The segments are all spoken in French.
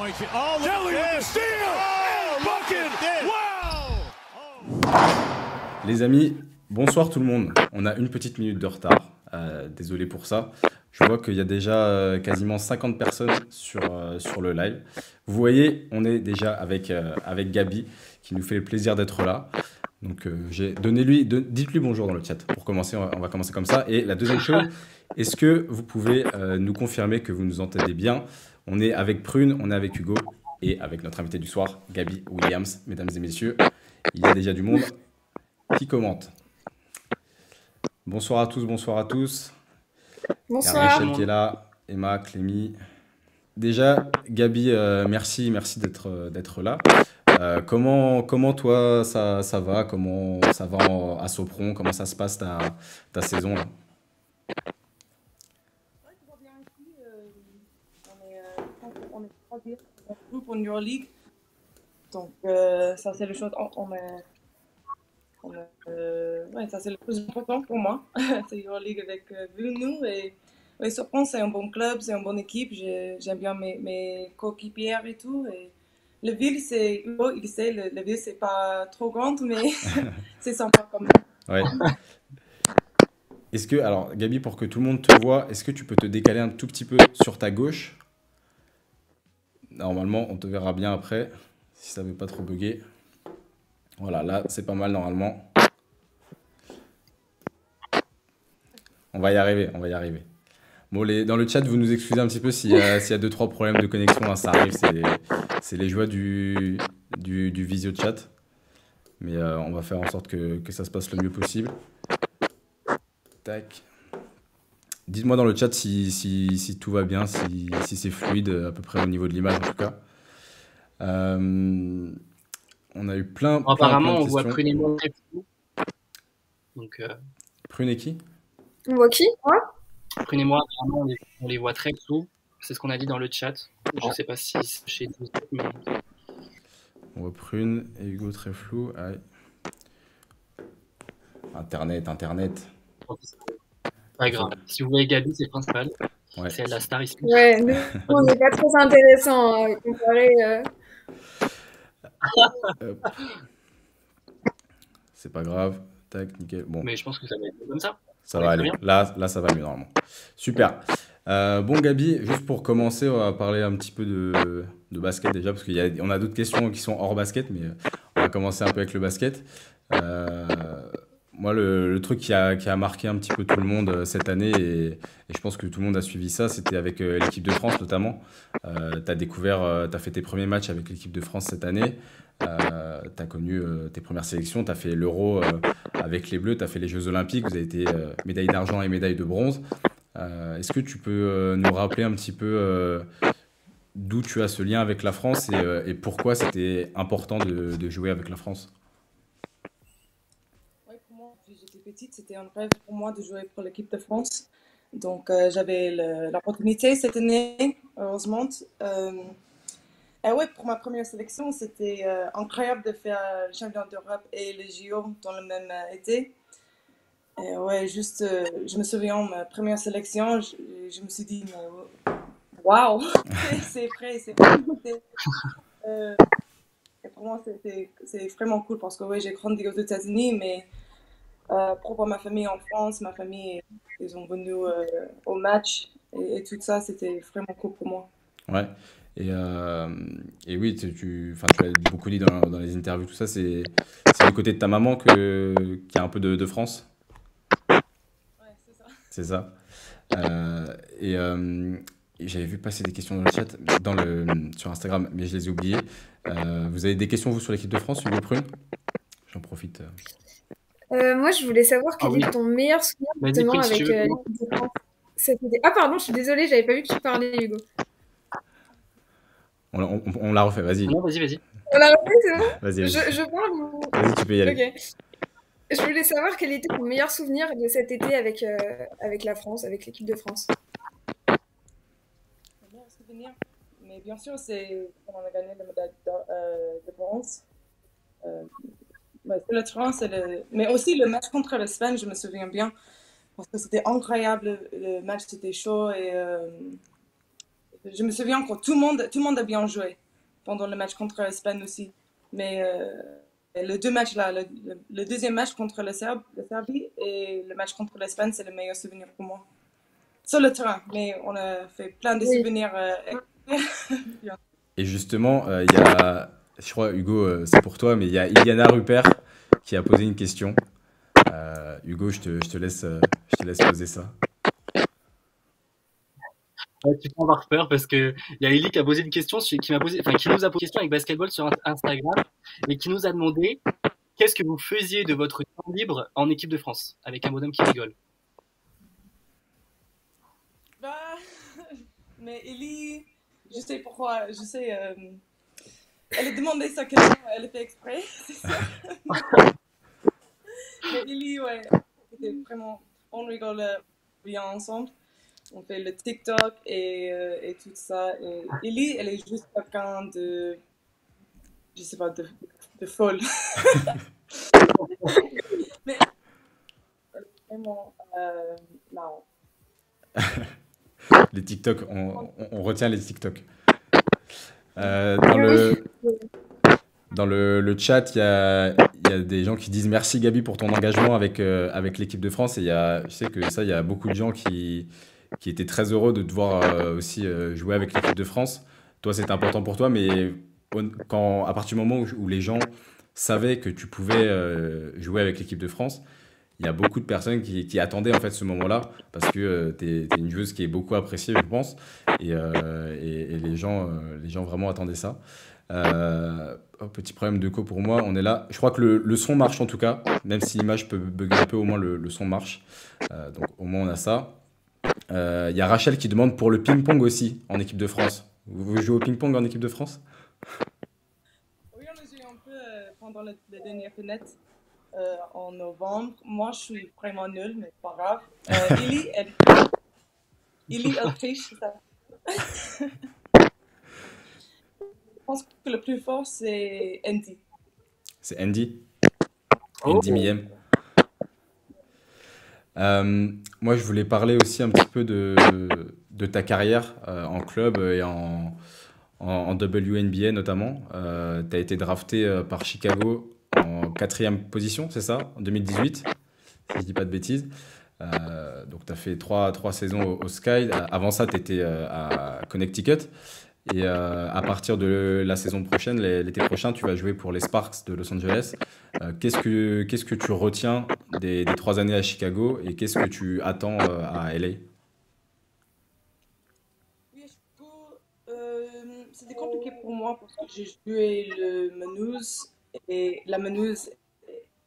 Oh, Kelly with the steal! And bucket! Wow! Les amis, bonsoir tout le monde. On a une petite minute de retard. Désolé pour ça. Je vois qu'il y a déjà quasiment 50 personnes sur le live. Vous voyez, on est déjà avec Gabi qui nous fait le plaisir d'être là. Donc, dites-lui bonjour dans le chat. Pour commencer, on va commencer comme ça. Et la deuxième chose, est-ce que vous pouvez nous confirmer que vous nous entendez bien? On est avec Prune, on est avec Hugo et avec notre invité du soir, Gabi Williams. Mesdames et messieurs, il y a déjà du monde qui commente. Bonsoir à tous, bonsoir à tous. Il y a Bonsoir. Rachel qui est là, Emma, Clémy. Déjà, Gabi, merci d'être là. Comment toi ça va? Comment ça va à Sopron? Comment ça se passe ta saison là? Ouais, tout va bien ici. On est troisième dans le groupe en Euroleague. Donc, ça, c'est le chose. Ouais, ça, c'est le plus important pour moi. C'est Euroleague avec nous. Et ouais, Sopron, c'est un bon club, c'est une bonne équipe. J'aime bien mes coéquipières et tout. Et le ville, c'est. Hugo, il sait, le ville, c'est pas trop grande, mais c'est sympa quand même. Ouais. Alors Gabi, pour que tout le monde te voit, est-ce que tu peux te décaler un tout petit peu sur ta gauche? Normalement, on te verra bien après, si ça ne veut pas trop bugger. Voilà, là, c'est pas mal normalement. On va y arriver, on va y arriver. Bon, dans le chat, vous nous excusez un petit peu s'il y a 2-3 problèmes de connexion, hein, ça arrive, c'est les joies du visio chat. Mais on va faire en sorte que ça se passe le mieux possible. Tac. Dites-moi dans le chat si tout va bien, si c'est fluide, à peu près au niveau de l'image en tout cas. On a eu plein Apparemment, de on voit questions. Prune et moi très flou. Donc, Prune et qui? On voit qui? Ouais. Prune et moi, apparemment, on les voit très flou. C'est ce qu'on a dit dans le chat. Je ne sais pas si c'est chez vous, mais... On voit Prune et Hugo très flou. Aïe. Internet. Pas grave. Si vous voyez Gabi, c'est le principal. Ouais. C'est la star ici. Ouais, nous, on n'est pas trop intéressant comparé. Hop. C'est pas grave. Tac, nickel. Bon. Mais je pense que ça va être comme ça. Ça va aller. Là, ça va mieux normalement. Super. Bon, Gabi, juste pour commencer, on va parler un petit peu de basket déjà, parce qu'on a d'autres questions qui sont hors basket, mais on va commencer un peu avec le basket. Moi, le truc qui a marqué un petit peu tout le monde cette année, et je pense que tout le monde a suivi ça, c'était avec l'équipe de France notamment. Tu as fait tes premiers matchs avec l'équipe de France cette année. Tu as connu tes premières sélections, tu as fait l'Euro avec les Bleus, tu as fait les Jeux Olympiques, vous avez été médaille d'argent et médaille de bronze. Est-ce que tu peux nous rappeler un petit peu d'où tu as ce lien avec la France et pourquoi c'était important de jouer avec la France? Ouais, pour moi, quand j'étais petite, c'était un rêve pour moi de jouer pour l'équipe de France. Donc, j'avais l'opportunité cette année, heureusement. Et ouais, pour ma première sélection, c'était incroyable de faire le championnat d'Europe et les JO dans le même été. Et ouais, juste, je me souviens, ma première sélection, je me suis dit, waouh, c'est vrai, c'est vrai. Et pour moi, c'est vraiment cool parce que ouais, j'ai grandi aux États-Unis, mais pour ma famille en France, ma famille, ils sont venus au match et tout ça, c'était vraiment cool pour moi. Ouais. Et oui, tu as beaucoup dit dans les interviews, tout ça, c'est du côté de ta maman qui a un peu de France? Ouais, c'est ça. C'est ça. Et j'avais vu passer des questions dans le chat, sur Instagram, mais je les ai oubliées. Vous avez des questions, vous, sur l'équipe de France, Hugo Prune? J'en profite. Moi, je voulais savoir quel oui. est ton meilleur souvenir Vas-y, justement Prune, si avec tu veux. l'équipe de France. Ah pardon, je suis désolée, j'avais pas vu que tu parlais, Hugo. On la refait, vas-y. Non, vas-y. On l'a refait, c'est bon? Vas-y. Je parle ou... Vas-y, tu peux y aller. Ok. Je voulais savoir quel était ton meilleur souvenir de cet été avec la France, avec l'équipe de France. Le meilleur souvenir, mais bien sûr, c'est quand on a gagné la médaille de bronze. Ouais, c'est le train, mais aussi le match contre l'Espagne, je me souviens bien, parce que c'était incroyable. Le match, c'était chaud et je me souviens quand tout le monde a bien joué pendant le match contre l'Espagne aussi. Mais les deux matchs là, le deuxième match contre la Serbie et le match contre l'Espagne, c'est le meilleur souvenir pour moi. Sur le terrain, mais on a fait plein de Oui. souvenirs. Et justement, il y a, je crois, Hugo, c'est pour toi, mais il y a Iliana Rupert qui a posé une question. Hugo, je te laisse poser ça. Ouais, tu peux avoir peur parce que il y a Ellie qui a posé une question, qui m'a posé, enfin, qui nous a posé une question avec basketball sur Instagram et qui nous a demandé qu'est-ce que vous faisiez de votre temps libre en équipe de France avec un bonhomme qui rigole. Bah, mais Ellie, je sais pourquoi, je sais. Elle a demandé ça question, elle a fait exprès, c'est ça. Mais Ellie, ouais, c'était vraiment, on rigole bien ensemble. On fait le TikTok et tout ça. Et Ellie, elle est juste quelqu'un de, je sais pas, de folle. Mais elle est vraiment marrant. Les TikTok, on retient les TikTok. Dans le chat, il y a des gens qui disent merci Gabi pour ton engagement avec l'équipe de France. Et je sais que ça, il y a beaucoup de gens qui étaient très heureux de devoir aussi jouer avec l'équipe de France. Toi, c'était important pour toi, mais à partir du moment où les gens savaient que tu pouvais jouer avec l'équipe de France, il y a beaucoup de personnes qui attendaient en fait ce moment-là parce que tu es une joueuse qui est beaucoup appréciée, je pense, et les gens vraiment attendaient ça. Petit problème de co pour moi, on est là. Je crois que le son marche en tout cas, même si l'image peut bugger un peu, au moins le son marche. Donc au moins on a ça. Il y a Rachel qui demande pour le ping-pong aussi en équipe de France. Vous jouez au ping-pong en équipe de France? Oui, on a joué un peu pendant la dernière fenêtre en novembre. Moi, je suis vraiment nulle, mais pas grave. Ellie, elle triche, c'est ça. Je pense que le plus fort, c'est Andy. C'est Andy. Oh. Andy Miem. Moi, je voulais parler aussi un petit peu de ta carrière en club et en WNBA notamment. Tu as été drafté par Chicago en 4e position, c'est ça, en 2018, si je dis pas de bêtises. Donc, tu as fait trois saisons au Sky. Avant ça, tu étais à Connecticut. Et à partir de la saison prochaine, l'été prochain, tu vas jouer pour les Sparks de Los Angeles. Qu'est-ce que tu retiens des 3 années à Chicago et qu'est-ce que tu attends à LA? Oui, c'était compliqué pour moi parce que j'ai joué le menus et la menus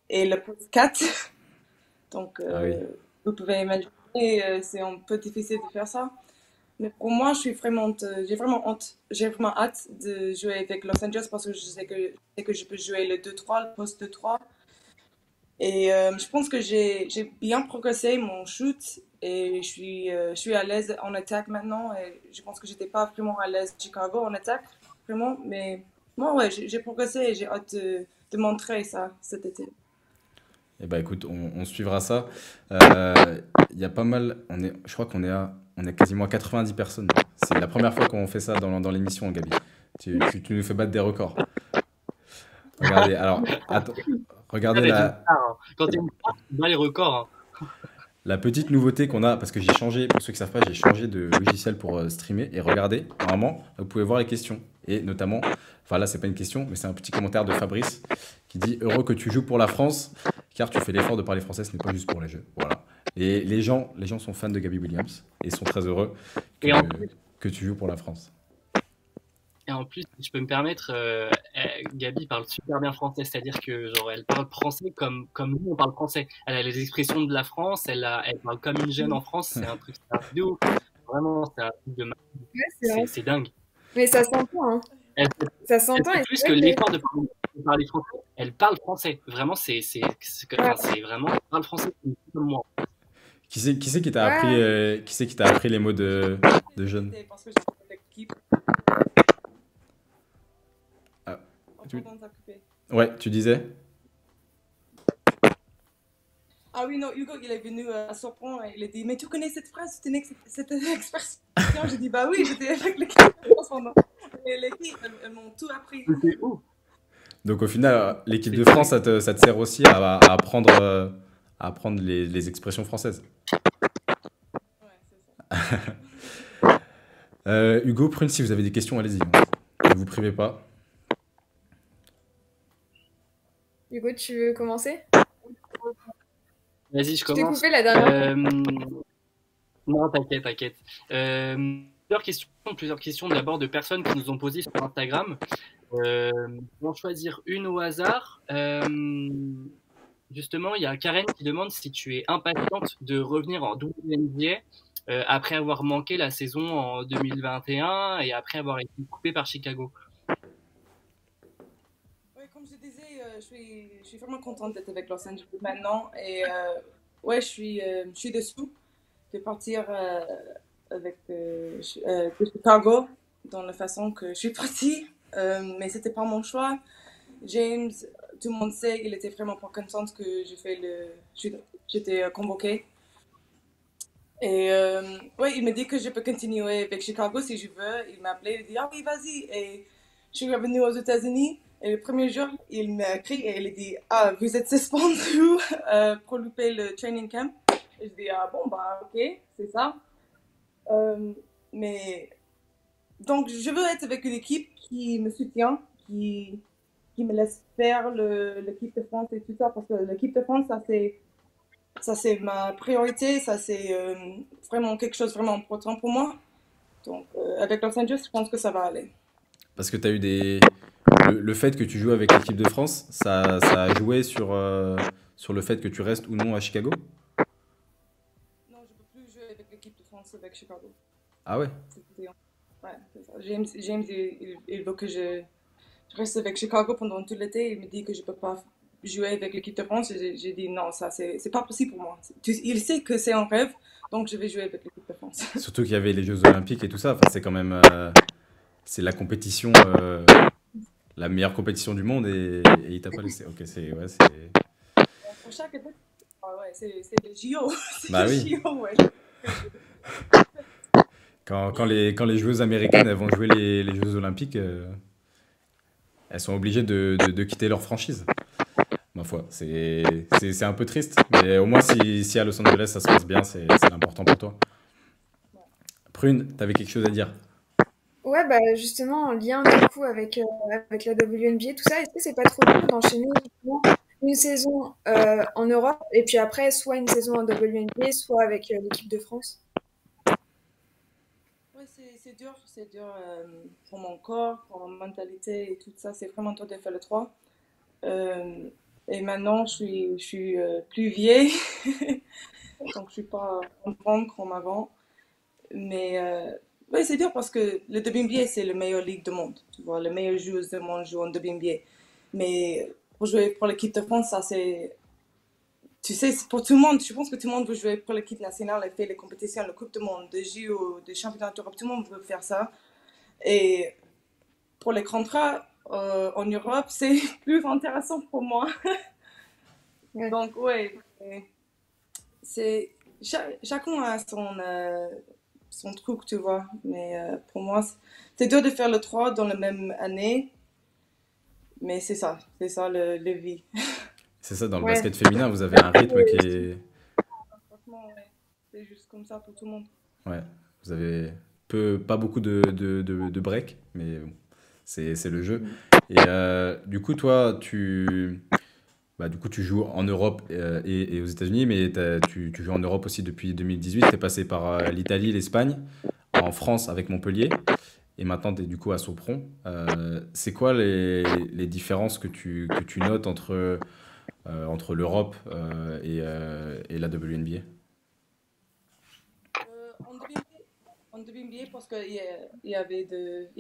et le post 4. Donc, Ah oui. vous pouvez imaginer, c'est un peu difficile de faire ça. Mais pour moi, j'ai vraiment hâte de jouer avec Los Angeles parce que je sais que je peux jouer le 2-3, le poste 2-3. Et je pense que j'ai bien progressé mon shoot et je suis à l'aise en attaque maintenant. Et je pense que j'étais pas vraiment à l'aise à Chicago en attaque, vraiment. Mais moi, ouais, j'ai progressé et j'ai hâte de montrer ça cet été. Eh ben écoute, on suivra ça. Il y a pas mal, je crois on est quasiment à 90 personnes. C'est la première fois qu'on fait ça dans l'émission, Gabi. Tu nous fais battre des records. Regardez, alors, attends, regardez Quand tu es une star, tu bats les records. la petite nouveauté qu'on a, parce que j'ai changé, pour ceux qui ne savent pas, j'ai changé de logiciel pour streamer. Et regardez, normalement, vous pouvez voir les questions. Et notamment, enfin là, c'est pas une question, mais c'est un petit commentaire de Fabrice qui dit: Heureux que tu joues pour la France, car tu fais l'effort de parler français, ce n'est pas juste pour les jeux. Voilà. Et les gens sont fans de Gabby Williams et sont très heureux Et en plus, que tu joues pour la France. si je peux me permettre, Gabi parle super bien français, c'est-à-dire que genre elle parle français comme nous on parle français. Elle a les expressions de la France, elle parle comme une jeune en France, c'est un truc de ouf. Vraiment, c'est un truc de malade. Ouais, c'est vrai. C'est dingue. Mais ça s'entend, hein. Elle Ça fait s'entend et plus c'est que vrai que l'effort de parler français, elle parle français. Vraiment, c'est vraiment, elle parle français comme moi. Qui c'est qui t'a appris, les mots de jeune? Parce que j'étais avec l'équipe. Ah, Pardon, t'as coupé. ouais, tu disais? Ah oui, non, Hugo, il est venu à Sopron et il a dit, mais tu connais cette phrase, cette expression? J'ai dit, bah oui, j'étais avec l'équipe de France pendant. Et les filles, elles m'ont tout appris. C'est ouf. Donc au final, l'équipe de C'est France, ça te sert aussi à apprendre les expressions françaises. Ouais, c'est ça. Hugo, Prune, si vous avez des questions, allez-y, hein. Ne vous privez pas. Hugo, tu veux commencer? Vas-y, je Je t'ai commence. coupé la dernière. Non, t'inquiète, t'inquiète. Plusieurs questions d'abord de personnes qui nous ont posées sur Instagram. Pour en choisir une au hasard. Justement, il y a Karen qui demande si tu es impatiente de revenir en WNBA après avoir manqué la saison en 2021 et après avoir été coupé par Chicago. Ouais, comme je disais, je suis vraiment contente d'être avec Los Angeles maintenant. Et ouais, je suis dessous de partir de Chicago dans la façon que je suis partie. Mais c'était pas mon choix. James, tout le monde sait, il était vraiment pas content que j'étais convoquée. Et ouais, il me dit que je peux continuer avec Chicago si je veux. Il m'a appelé, il dit ah oui, vas-y. Et je suis revenue aux États-Unis. Et le premier jour, il m'a écrit et il a dit ah, vous êtes suspendu pour louper le training camp. Et je dis ah bon, bah ok, c'est ça. Euh, mais donc, je veux être avec une équipe qui me soutient, qui me laisse faire l'équipe de France et tout ça, parce que l'équipe de France, ça c'est ma priorité, ça c'est vraiment quelque chose de vraiment important pour moi. Donc, avec Los Angeles, je pense que ça va aller. Parce que tu as eu le fait que tu joues avec l'équipe de France, ça a joué sur le fait que tu restes ou non à Chicago? Non, je ne peux plus jouer avec l'équipe de France avec Chicago. Ah ouais? Ouais, c'est ça. James il veut que je reste avec Chicago pendant tout l'été. Il me dit que je ne peux pas jouer avec l'équipe de France. J'ai dit non, ça, c'est pas possible pour moi. Il sait que c'est un rêve, donc je vais jouer avec l'équipe de France. Surtout qu'il y avait les Jeux Olympiques et tout ça. Enfin, c'est quand même c'est la compétition, la meilleure compétition du monde et il t'a pas laissé. Ok, ouais, Pour chaque étape, ah ouais, c'est le JO. C'est bah le oui. JO, ouais. Quand les joueuses américaines elles vont jouer les Jeux Olympiques, elles sont obligées de quitter leur franchise. Ma foi, c'est un peu triste, mais au moins si à Los Angeles ça se passe bien, c'est l'important pour toi. Prune, t'avais quelque chose à dire? Ouais, bah justement, en lien du coup avec la WNBA, tout ça, est-ce que c'est pas trop dur d'enchaîner justement une saison en Europe et puis après soit une saison en WNBA, soit avec l'équipe de France? Ouais, c'est dur pour mon corps, pour ma mentalité et tout ça. C'est vraiment dur de faire le 3. Euh, et maintenant, je suis plus vieille, donc je suis pas en grande comme avant. Mais ouais, c'est dur parce que le WNBA, c'est la meilleure ligue du monde. Tu vois, les meilleures joueuses du monde jouent en WNBA. Mais pour jouer pour l'équipe de France, ça c'est. Tu sais, c'est pour tout le monde. Je pense que tout le monde veut jouer pour l'équipe nationale et faire les compétitions, la Coupe du Monde, des JO, des championnats d'Europe. Tout le monde veut faire ça. Et pour les contrats en Europe, c'est plus intéressant pour moi. Ouais. Donc, ouais, c'est chacun a son truc, tu vois. Mais pour moi, c'est dur de faire le 3 dans la même année. Mais c'est ça le vie. C'est ça, dans le Ouais. basket féminin, vous avez un rythme qui est... Franchement, ouais. C'est juste comme ça pour tout le monde. Ouais, vous avez pas beaucoup de break, mais bon, c'est le jeu. Et du coup, toi, du coup, tu joues en Europe et aux États-Unis, mais tu joues en Europe aussi depuis 2018. Tu es passé par l'Italie, l'Espagne, en France avec Montpellier, et maintenant tu es du coup à Sopron. C'est quoi les différences que tu notes entre l'Europe et la WNBA? En WNBA, parce il y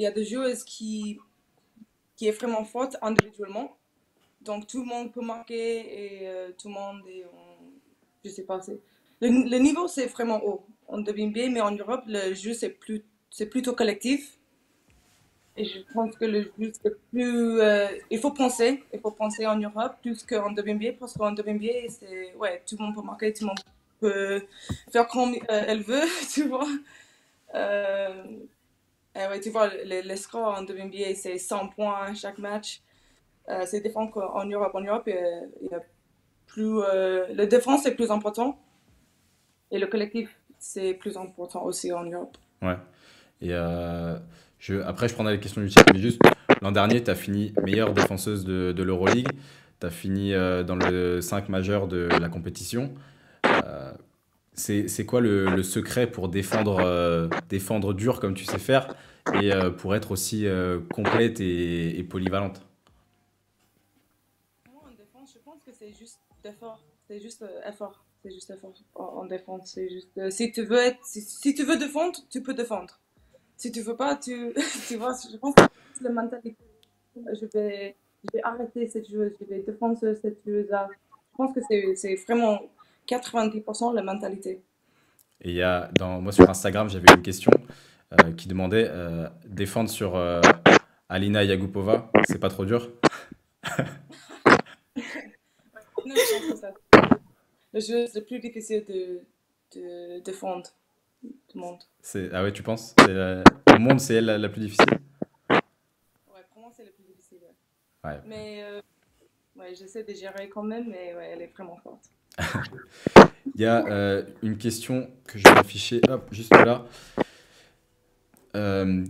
a des joueuses qui est vraiment forte individuellement. Donc tout le monde peut marquer et tout le monde est je sais pas, le niveau c'est vraiment haut en WNBA, mais en Europe le jeu c'est plutôt collectif. Et je pense que le juste le plus, il faut penser en Europe plus qu'en WNBA parce qu'en WNBA, c'est, ouais, tout le monde peut marquer, tout le monde peut faire comme elle veut, tu vois. Euh, ouais, tu vois, les scores en WNBA, c'est 100 points chaque match. C'est différent qu'en Europe. En Europe, il y a plus, la défense est plus important et le collectif, c'est plus important aussi en Europe. Ouais. Et après, je prendrai les questions du chat, mais juste, l'an dernier, tu as fini meilleure défenseuse de l'Euroleague. Tu as fini dans le 5 majeur de la compétition. Euh, c'est quoi le secret pour défendre dur comme tu sais faire et pour être aussi complète et polyvalente? Moi, en défense, je pense que c'est juste d'effort. C'est juste effort. C'est juste effort en défense. C'est juste, si tu veux si tu veux défendre, tu peux défendre. Si tu veux pas, tu vois, je pense que c'est la mentalité. Je vais arrêter cette joueuse, je vais défendre cette joueuse-là. Je pense que c'est vraiment 90% la mentalité. Et moi sur Instagram, j'avais une question qui demandait défendre sur Alina Yagupova, c'est pas trop dur? Non, je pense que ça. La joueuse le plus difficile de défendre du monde. Ah ouais, tu penses? Au monde, c'est elle la plus difficile? Ouais, pour moi, c'est le plus difficile. Ouais. Ouais. Mais ouais, j'essaie de gérer quand même, mais ouais, elle est vraiment forte. Il y a une question que je vais afficher, hop, juste là,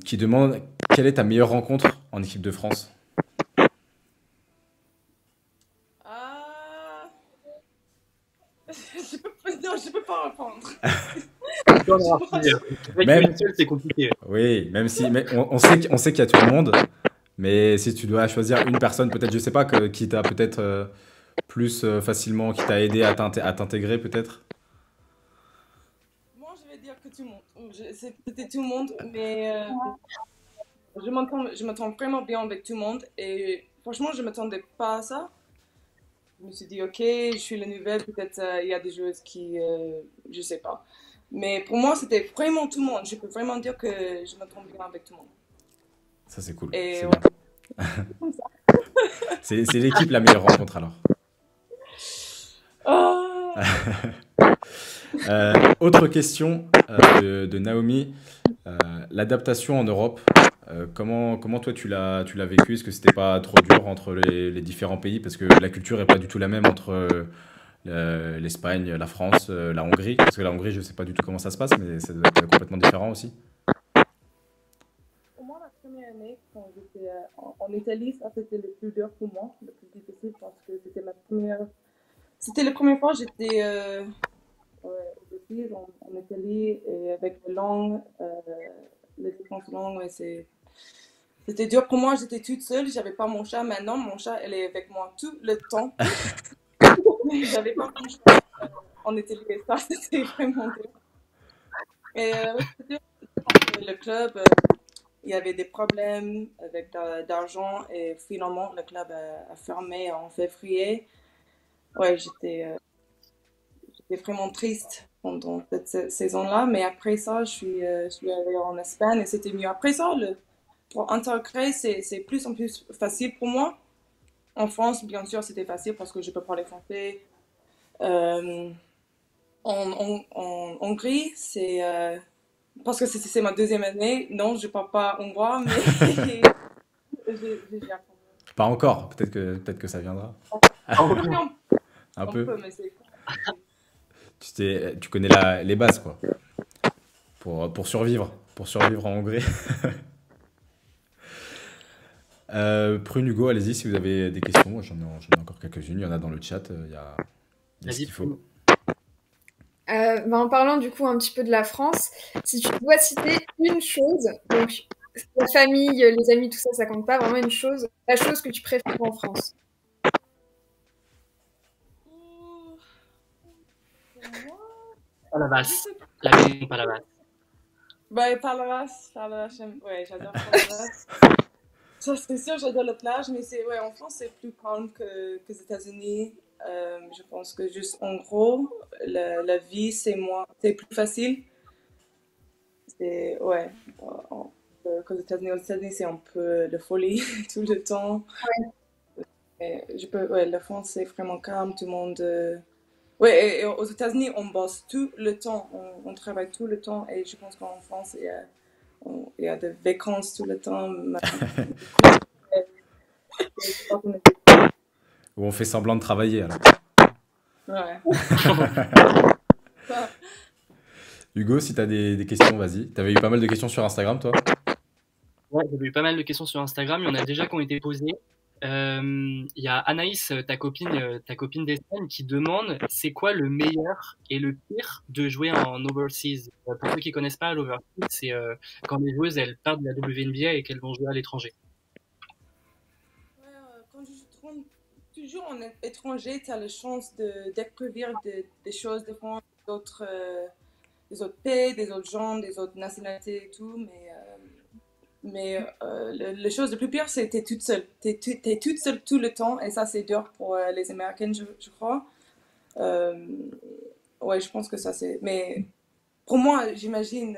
qui demande quelle est ta meilleure rencontre en équipe de France? Ah, non, je peux pas répondre. Tu en as plusieurs. Avec Même, une seule, c'est compliqué. oui, même si, mais on sait qu'il y a tout le monde, mais si tu dois choisir une personne, peut-être, je sais pas, qui t'a peut-être plus facilement, qui t'a aidé à t'intégrer, peut-être. Moi, je vais dire que tout le monde. C'était tout le monde, mais je m'entends vraiment bien avec tout le monde. Et franchement, je m'attendais pas à ça. Je me suis dit, ok, je suis la nouvelle, peut-être il y a des joueuses qui, je sais pas. Mais pour moi, c'était vraiment tout le monde. Je peux vraiment dire que je m'entends bien avec tout le monde. Ça, c'est cool, Et c'est ouais, bien. C'est l'équipe la meilleure rencontre alors. ah, Autre question de Naomi. L'adaptation en Europe, comment toi tu l'as vécu? Est-ce que c'était pas trop dur entre les différents pays? Parce que la culture est pas du tout la même entre l'Espagne, la France, la Hongrie. Parce que la Hongrie, je sais pas du tout comment ça se passe, mais ça doit être complètement différent aussi. pour moi, la première année, quand j'étais en Italie, ça c'était le plus dur pour moi, le plus difficile parce que c'était ma première. C'était la première fois que j'étais overseas en Italie et avec les langues, les différentes langues, ouais, c'était dur pour moi. J'étais toute seule, j'avais pas mon chat. Maintenant, mon chat, elle est avec moi tout le temps. Mais j'avais pas mon chat en Italie et ça, c'était vraiment dur. Et ouais, c'était dur parce que le club, il y avait des problèmes avec d'argent et finalement le club a fermé en février. Ouais, j'étais vraiment triste pendant cette saison-là, mais après ça, je suis allée en Espagne et c'était mieux. Après ça, pour intégrer, c'est plus en plus facile pour moi. En France, bien sûr, c'était facile parce que je peux parler français. Euh, en Hongrie, c'est parce que c'est ma deuxième année. Non, je parle pas hongrois, mais j'ai appris Pas encore, peut-être que ça viendra. Un un peu. peu, mais c'est Tu connais les bases, quoi, pour survivre en Hongrie. Prune Hugo, allez-y si vous avez des questions. Moi, j'en ai encore quelques-unes. Il y en a dans le chat. Il y a ce Vas-y, qu'il faut. En parlant du coup un petit peu de la France, si tu dois citer une chose, donc la famille, les amis, tout ça, ça compte pas, vraiment une chose, la chose que tu préfères en France. Ouh, pour moi, pas la je basse. sais La maison, pas la basse. bah, Palavas, ouais, j'adore Palavas. Ça, c'est sûr, j'adore la plage, mais ouais, en France, c'est plus calme que aux États-Unis. Je pense que juste, en gros, la vie, c'est plus facile. Ouais. qu'aux États-Unis, c'est un peu de folie tout le temps. Ouais, la France, c'est vraiment calme, tout le monde. Ouais, et aux États-Unis, on bosse tout le temps, on travaille tout le temps, et je pense qu'en France, il y a des vacances tout le temps. Où on fait semblant de travailler alors. Ouais. Hugo, si tu as des questions, vas-y. Tu avais eu pas mal de questions sur Instagram, toi? Ouais, j'avais eu pas mal de questions sur Instagram. Il y en a déjà qui ont été posées. Il y a Anaïs, ta copine d'Espagne, qui demande c'est quoi le meilleur et le pire de jouer en overseas. Pour ceux qui connaissent pas l'overseas, c'est quand les joueuses elles partent de la WNBA et qu'elles vont jouer à l'étranger. Ouais, quand je tourne toujours en étranger, tu as la chance de découvrir des choses différentes, des autres pays, des autres gens, des autres nationalités et tout, mais la chose la plus pire, c'est que tu es toute seule. Tu es toute seule tout le temps, et ça, c'est dur pour les Américaines, je crois. Euh, ouais, je pense que ça, c'est. Mais pour moi, j'imagine,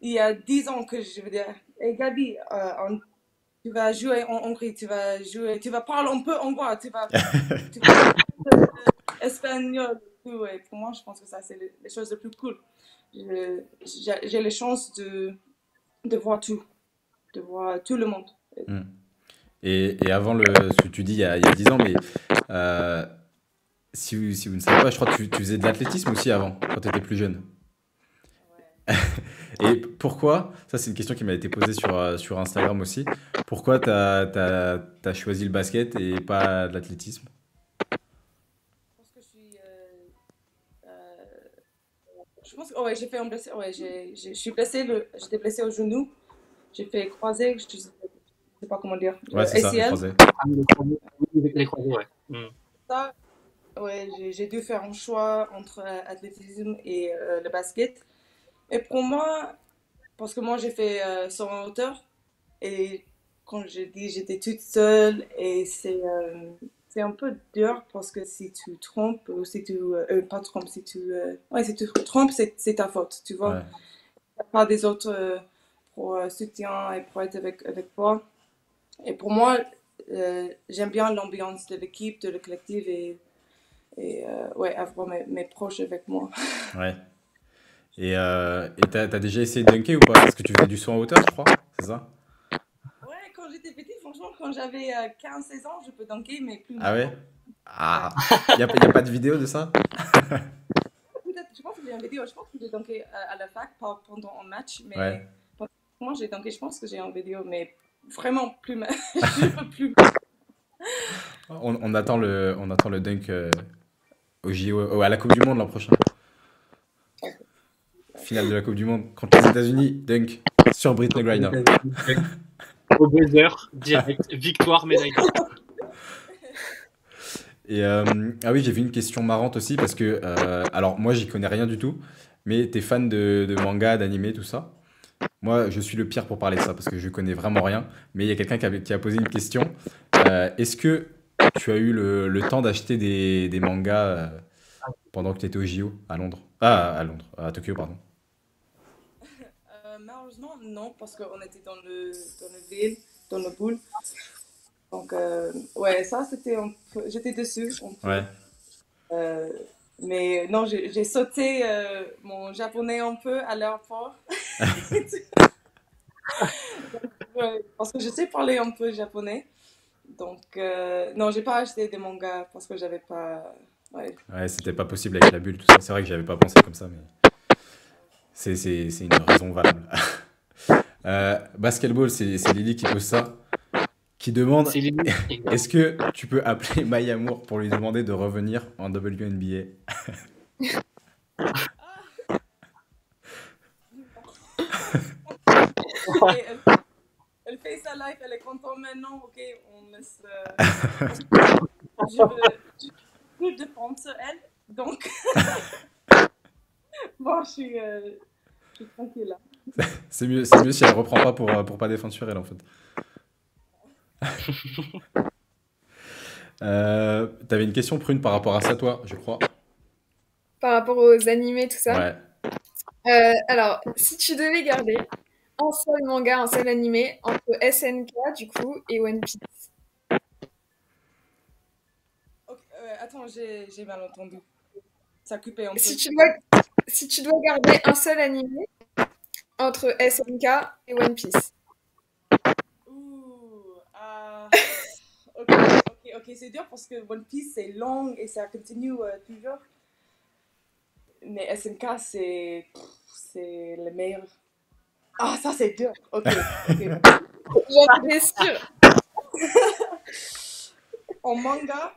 il y a 10 ans que je veux dire, hey Gabi, tu vas jouer en Hongrie, tu vas parler un peu hongrois, tu vas parler espagnol, et tout. Et pour moi, je pense que ça, c'est les choses les plus cool. J'ai la chance de voir tout, de voir tout le monde. Hmm. Et avant ce que tu dis il y a 10 ans, mais euh, si vous ne savez pas, je crois que tu faisais de l'athlétisme aussi avant, quand tu étais plus jeune. Et pourquoi, ça c'est une question qui m'a été posée sur Instagram aussi, pourquoi t'as choisi le basket et pas l'athlétisme? Parce que je pense que ouais, j'ai fait un blessé, ouais, je suis blessée, j'étais blessée au genou, j'ai fait croiser, je sais pas comment dire, Ouais, c'est ça, les ACL. croisés. Ah, les croisés, ouais. Ça, ouais, j'ai dû faire un choix entre athlétisme et le basket. Et pour moi, parce que moi j'ai fait 100 en hauteur, et quand je dis j'étais toute seule, et c'est un peu dur parce que si tu trompes, ou si tu, pas trompes, ouais, si tu trompes, c'est ta faute, tu vois. Ouais. Il n'y a pas des autres pour soutien et pour être avec toi. Et pour moi, j'aime bien l'ambiance de l'équipe, de le collectif, et ouais, avoir mes proches avec moi. Ouais. Et t'as déjà essayé de dunker ou pas? Parce que tu faisais du saut en hauteur, je crois, c'est ça? Ouais, quand j'étais petite, franchement, quand j'avais 15-16 ans, je peux dunker, mais plus Ah ouais? maintenant. Ouais. Ah, y a pas de vidéo de ça? Peut-être, je pense que j'ai une vidéo, je pense que j'ai dunké à la fac, pas pendant un match, Ouais. mais moi j'ai dunké, je pense que j'ai une vidéo, mais vraiment plus, je peux plus. On attend le dunk au JO, à la Coupe du Monde l'an prochain. Finale de la Coupe du Monde contre les États-Unis, dunk sur Brittney Griner. Au buzzer, direct, victoire, médaille d'or. Et ah oui, j'ai vu une question marrante aussi parce que alors moi j'y connais rien du tout, mais t'es fan de manga, d'anime, tout ça. Moi je suis le pire pour parler de ça parce que je connais vraiment rien. Mais il y a quelqu'un qui a posé une question. Est-ce que tu as eu le temps d'acheter des mangas pendant que tu étais au JO à Londres? Ah, à Londres, à Tokyo, pardon. Malheureusement, non, parce qu'on était dans le ville, dans le boule. Donc, ouais, ça c'était un peu. J'étais dessus un peu. Ouais. Euh, mais non, j'ai sauté mon japonais un peu à l'aéroport. Ouais, parce que je sais parler un peu japonais. Donc, non, j'ai pas acheté des mangas parce que j'avais pas. Ouais. Ouais, c'était pas possible avec la bulle, tout ça. C'est vrai que j'avais pas pensé comme ça, mais c'est une raison valable. Basketball, c'est Lily qui pose ça, qui demande C'est les est-ce que tu peux appeler Maya Moore pour lui demander de revenir en WNBA? Et elle fait sa live, elle est contente maintenant. Ok, on laisse. Je veux plus de prendre sur elle. Donc, bon, je suis tranquille là. C'est mieux si elle reprend pas pour pas défendre sur elle en fait. T'avais une question, Prune, par rapport à ça, toi, je crois. Par rapport aux animés, tout ça. Ouais. Alors, si tu devais garder un seul manga, un seul animé entre SNK du coup et One Piece. Ok, attends, j'ai mal entendu. Ça a coupé un peu. Si tu dois garder un seul animé entre SNK et One Piece. Ouh, ok, c'est dur parce que One Piece c'est long et ça continue toujours. Mais SNK c'est le meilleur. Ah, ça c'est dur. Ok. J'en étais sûre. En manga,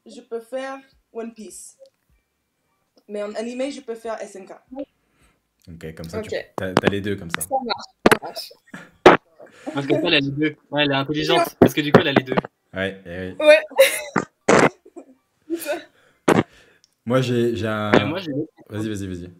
je peux faire One Piece. Mais en animé, je peux faire SNK. Ok, comme ça, Ok. t'as les deux comme ça. Ça marche. Parce que elle a les deux. Ouais, elle est intelligente. Parce que du coup, elle a les deux. Ouais, eh oui. Ouais. Moi, j'ai un... Et moi, j'ai Vas-y,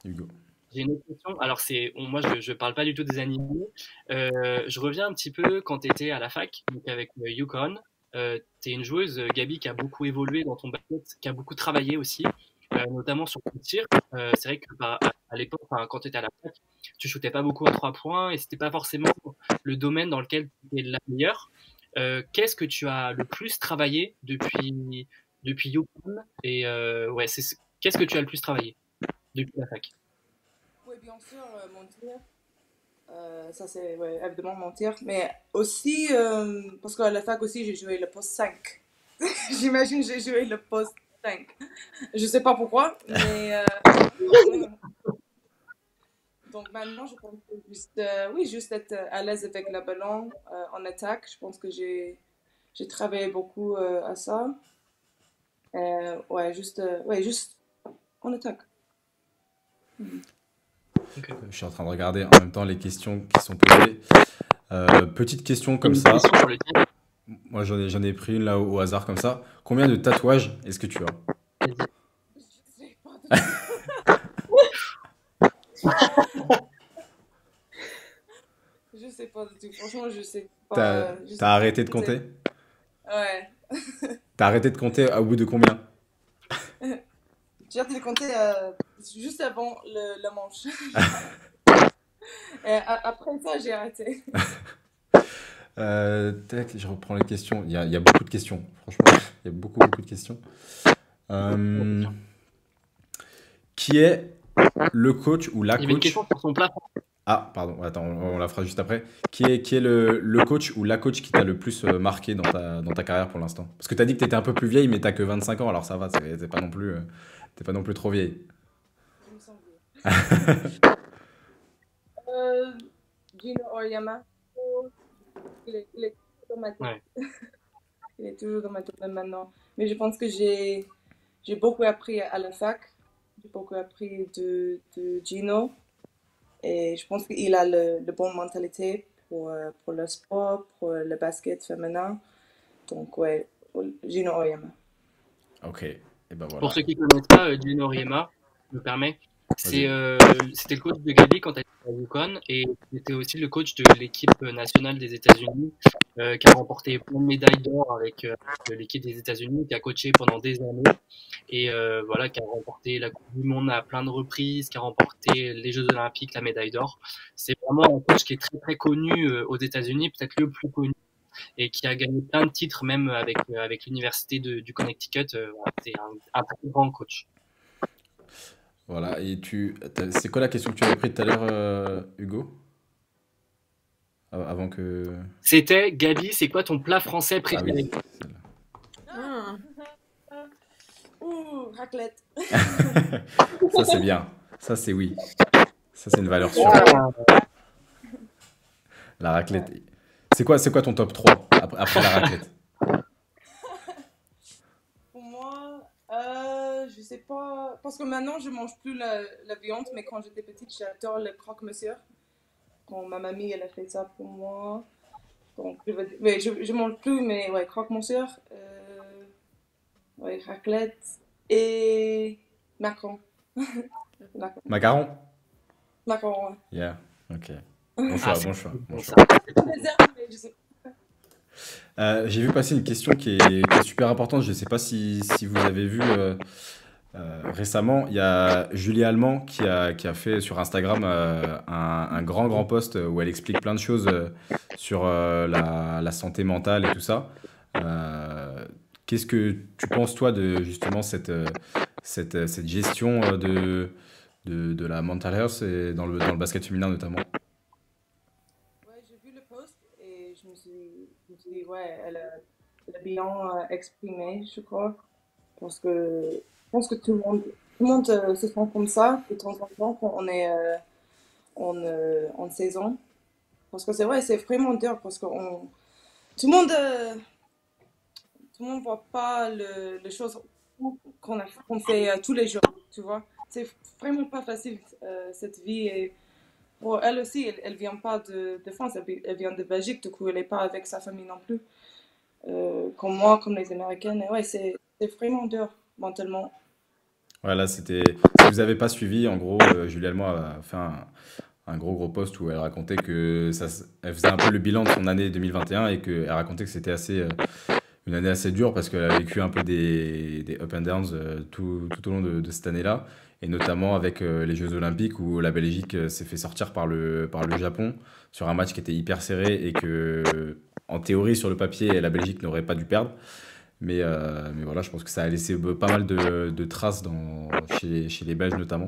Hugo. J'ai une autre question. Alors, moi, je parle pas du tout des animés. Je reviens un petit peu quand tu étais à la fac, donc avec Yukon. Tu es une joueuse, Gabi, qui a beaucoup évolué dans ton basket, qui a beaucoup travaillé aussi, notamment sur le tir. C'est vrai que à l'époque, quand tu étais à la fac, tu shootais pas beaucoup à 3 points et c'était pas forcément le domaine dans lequel tu étais la meilleure. Qu'est-ce que tu as le plus travaillé depuis Yukon et ouais, qu'est-ce que tu as le plus travaillé depuis la fac? Oui, bien sûr, mentir. Ça, c'est évidemment mentir. Mais aussi, parce qu'à la fac aussi, j'ai joué le poste 5. J'imagine que j'ai joué le poste 5. Je sais pas pourquoi, mais. Donc maintenant, je pense que juste être à l'aise avec le ballon en attaque. Je pense que j'ai travaillé beaucoup à ça. Juste en attaque. Je suis en train de regarder en même temps les questions qui sont posées. Petite question comme ça. Question sur le tir. Moi, j'en ai pris une là au hasard comme ça. Combien de tatouages est-ce que tu as? Je sais pas du tout. Franchement, je sais pas. T'as arrêté de compter? Ouais. T'as arrêté de compter au bout de combien? J'ai arrêté de compter juste avant le manche. Et après ça, j'ai arrêté. Je reprends les questions. Il y a beaucoup de questions. Franchement, il y a beaucoup de questions. Qui est le coach ou la Il y avait une coach? question sur son plat. Ah, pardon, attends, on la fera juste après. Qui est le coach ou la coach qui t'a le plus marqué dans ta carrière pour l'instant? Parce que t'as dit que t'étais un peu plus vieille, mais t'as que 25 ans, alors ça va, t'es pas non plus trop vieille. Je me sens Gino Auriemma. Il est toujours dans ma tête. Ouais. Il est toujours dans ma tête même maintenant. Mais je pense que j'ai beaucoup appris à la fac. J'ai beaucoup appris de Gino. Et je pense qu'il a le bonne mentalité pour le sport, pour le basket féminin. Donc, ouais, Gino Auriemma. Ok, et ben voilà. Pour ceux qui ne connaissent pas, Gino Auriemma, je me permets, c'était le coach de Gabi quand elle était à Yukon et c'était aussi le coach de l'équipe nationale des États-Unis qui a remporté plein de médailles d'or avec l'équipe des États-Unis, qui a coaché pendant des années et voilà, qui a remporté la Coupe du Monde à plein de reprises, qui a remporté les Jeux Olympiques, la médaille d'or. C'est vraiment un coach qui est très très connu aux États-Unis, peut-être le plus connu, et qui a gagné plein de titres même avec l'université du Connecticut. Voilà, c'est un très grand coach. Voilà, et c'est quoi la question que tu avais prise tout à l'heure, Hugo? Avant que... C'était, Gabi, c'est quoi ton plat français Ah préféré? oui, celle-là. Ouh, raclette. Ça c'est bien, ça c'est oui. Ça c'est une valeur sûre. La raclette. C'est quoi ton top 3 après la raclette? Pour moi, je sais pas. Parce que maintenant, je mange plus la viande, mais quand j'étais petite, j'adore le croque-monsieur. Quand ma mamie, elle a fait ça pour moi. Donc, je mange plus, mais ouais, croque-monsieur. Ouais, raclette et macaron. Macaron? Macaron, ouais. Yeah, ok. Bon choix. Je sais J'ai vu passer une question qui est super importante. Je ne sais pas si vous avez vu récemment, il y a Julie Allemand qui a fait sur Instagram un grand post où elle explique plein de choses sur la santé mentale et tout ça. Qu'est-ce que tu penses, toi, de justement cette gestion de la mental health et dans le basket féminin notamment? Ouais, j'ai vu le post et je me suis dit, ouais, elle a bien exprimé, je crois. Je pense que tout le monde se sent comme ça de temps en temps quand on est en saison. Parce que c'est vrai, c'est vraiment dur parce que tout le monde, euh, tout le monde voit pas les choses qu'on fait tous les jours, tu vois. C'est vraiment pas facile cette vie. Et pour elle aussi, elle vient pas de France, elle vient de Belgique, du coup elle est pas avec sa famille non plus. Comme moi, comme les Américaines. Et ouais, c'est vraiment dur mentalement. Voilà, c'était. Si vous n'avez pas suivi, en gros, Julie Allemand a fait un gros post où elle racontait que elle faisait un peu le bilan de son année 2021 et qu'elle racontait que c'était une année assez dure parce qu'elle a vécu un peu des up and downs tout au long de cette année-là, et notamment avec les Jeux Olympiques où la Belgique s'est fait sortir par le Japon sur un match qui était hyper serré et que, en théorie, sur le papier, la Belgique n'aurait pas dû perdre. Mais voilà, je pense que ça a laissé pas mal de traces chez les Belges notamment.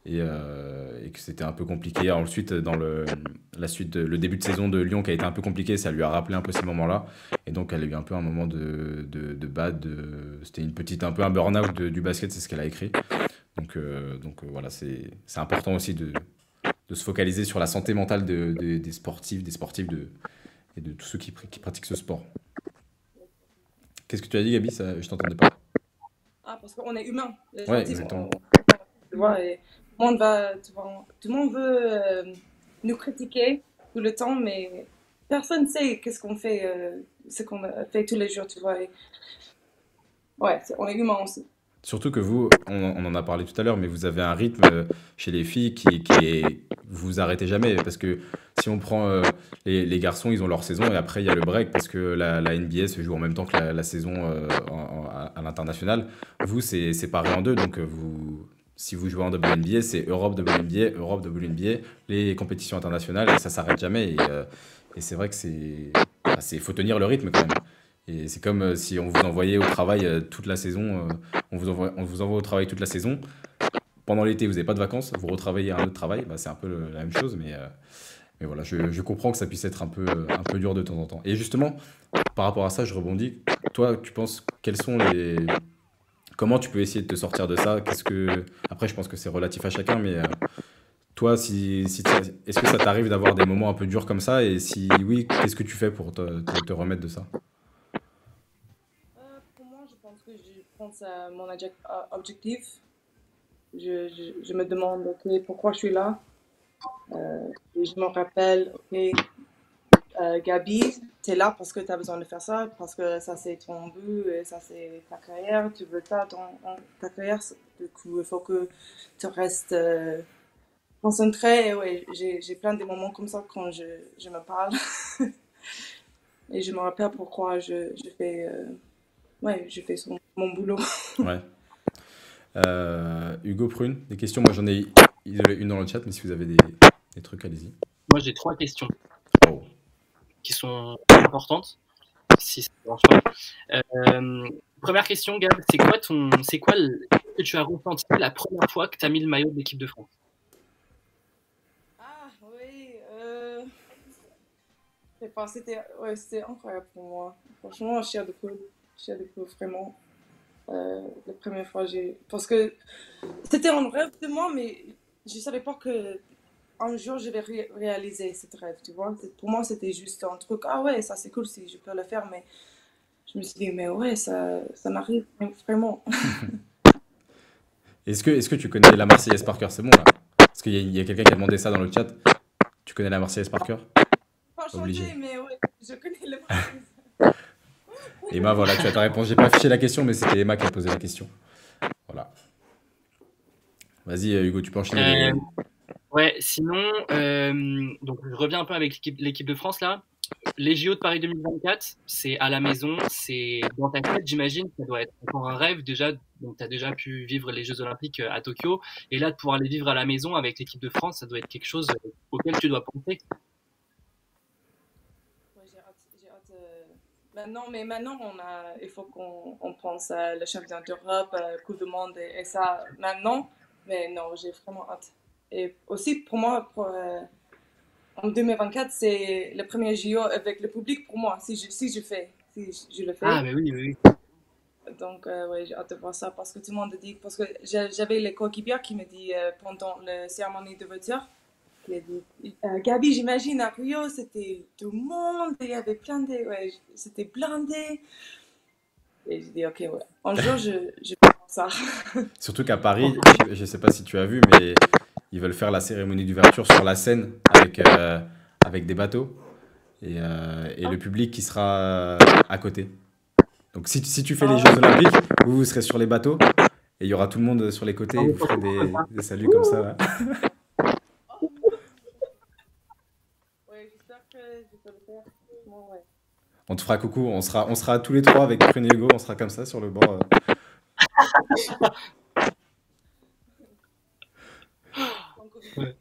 Et que c'était un peu compliqué. Ensuite, le début de saison de Lyon qui a été un peu compliqué, ça lui a rappelé un peu ces moments-là. Et donc, elle a eu un peu un moment de bad. C'était un peu un burn-out du basket, c'est ce qu'elle a écrit. Donc, voilà, c'est important aussi de se focaliser sur la santé mentale des sportifs, et de tous ceux qui pratiquent ce sport. Qu'est-ce que tu as dit, Gabi? Ça, je t'entendais pas. Ah, parce qu'on est humain, les Ouais, sportifs, exactement. tu vois, et tout le monde veut nous critiquer tout le temps, mais personne sait qu'est-ce qu'on fait, ce qu'on fait tous les jours, tu vois. Et ouais, on est humain aussi. Surtout que vous, on en a parlé tout à l'heure, mais vous avez un rythme chez les filles vous vous arrêtez jamais. Parce que si on prend les garçons, ils ont leur saison et après il y a le break parce que la NBA se joue en même temps que la saison à l'international. Vous, c'est séparé en deux. Donc si vous jouez en WNBA, c'est Europe WNBA, Europe WNBA, les compétitions internationales et ça s'arrête jamais. Et c'est vrai que faut tenir le rythme quand même. Et c'est comme si on vous envoyait au travail toute la saison. On vous envoie au travail toute la saison. Pendant l'été, vous n'avez pas de vacances, vous retravaillez un autre travail. Bah, c'est un peu la même chose, mais voilà, je comprends que ça puisse être un peu dur de temps en temps. Et justement, par rapport à ça, je rebondis. Toi, tu penses comment tu peux essayer de te sortir de ça? Après, je pense que c'est relatif à chacun, mais toi, est-ce que ça t'arrive d'avoir des moments un peu durs comme ça? Et si oui, qu'est-ce que tu fais pour te remettre de ça? Pour moi, je pense que je pense à mon objectif. Je me demande, ok, pourquoi je suis là? Et je me rappelle, ok, Gabi, tu es là parce que tu as besoin de faire ça, parce que ça c'est ton but, et ça c'est ta carrière, tu veux ça dans ta carrière. Du coup, il faut que tu restes concentré. Et ouais, j'ai plein de moments comme ça quand je me parle. Et je me rappelle pourquoi je fais mon boulot. Ouais. Hugo Prune, des questions. Moi, j'en ai isolé une dans le chat, mais si vous avez des trucs, allez-y. Moi, j'ai 3 questions Oh. qui sont importantes, si ça ne dérange pas. Première question, Gab, c'est quoi que tu as ressenti la première fois que tu as mis le maillot de l'équipe de France? Ah oui, c'était incroyable pour moi. Franchement, chair de poule, vraiment. La première fois, parce que c'était un rêve de moi, mais je savais pas que un jour je vais réaliser ce rêve, tu vois. Pour moi, c'était juste un truc, ah ouais, ça c'est cool si je peux le faire, mais je me suis dit, mais ouais, ça m'arrive vraiment. Est-ce que tu connais la Marseillaise par cœur? C'est bon là? Parce qu'il y a quelqu'un qui a demandé ça dans le chat. Tu connais la Marseillaise par cœur? Pas Obligé. chanter, mais ouais, je connais le Emma, voilà, tu as ta réponse. J'ai pas affiché la question, mais c'était Emma qui a posé la question. Voilà. Vas-y, Hugo, tu peux enchaîner Ouais, sinon, donc je reviens un peu avec l'équipe de France là. les JO de Paris 2024, c'est à la maison, c'est dans ta tête, j'imagine, ça doit être encore un rêve déjà. Donc, tu as déjà pu vivre les Jeux Olympiques à Tokyo. Et là, de pouvoir les vivre à la maison avec l'équipe de France, ça doit être quelque chose auquel tu dois penser. Ouais, j'ai hâte. Maintenant, il faut qu'on pense à le championnat d'Europe, Coupe du Monde et ça maintenant. Mais non, j'ai vraiment hâte. Et aussi, pour moi, en 2024, c'est le premier JO avec le public pour moi, si je le Ah, fais. mais oui, oui. Donc, ouais, j'ai hâte de voir ça parce que tout le monde dit, parce que j'avais les coéquipiers qui me dit pendant la cérémonie de voiture, qui a dit, Gabi, j'imagine à Rio, c'était tout le monde, il y avait plein de, ouais, c'était blindé. Et j'ai dit, ok, ouais, un jour, je vais faire ça. Surtout qu'à Paris, je ne sais pas si tu as vu, mais ils veulent faire la cérémonie d'ouverture sur la Seine avec des bateaux et le public qui sera à côté. Donc si tu fais les Jeux Olympiques, vous serez sur les bateaux et il y aura tout le monde sur les côtés et vous ferez des saluts comme ça. Là. Ouais, j'espère que je peux le faire. Bon, ouais. On te fera coucou, on sera tous les trois avec Prune et Hugo, on sera comme ça sur le bord. Ouais.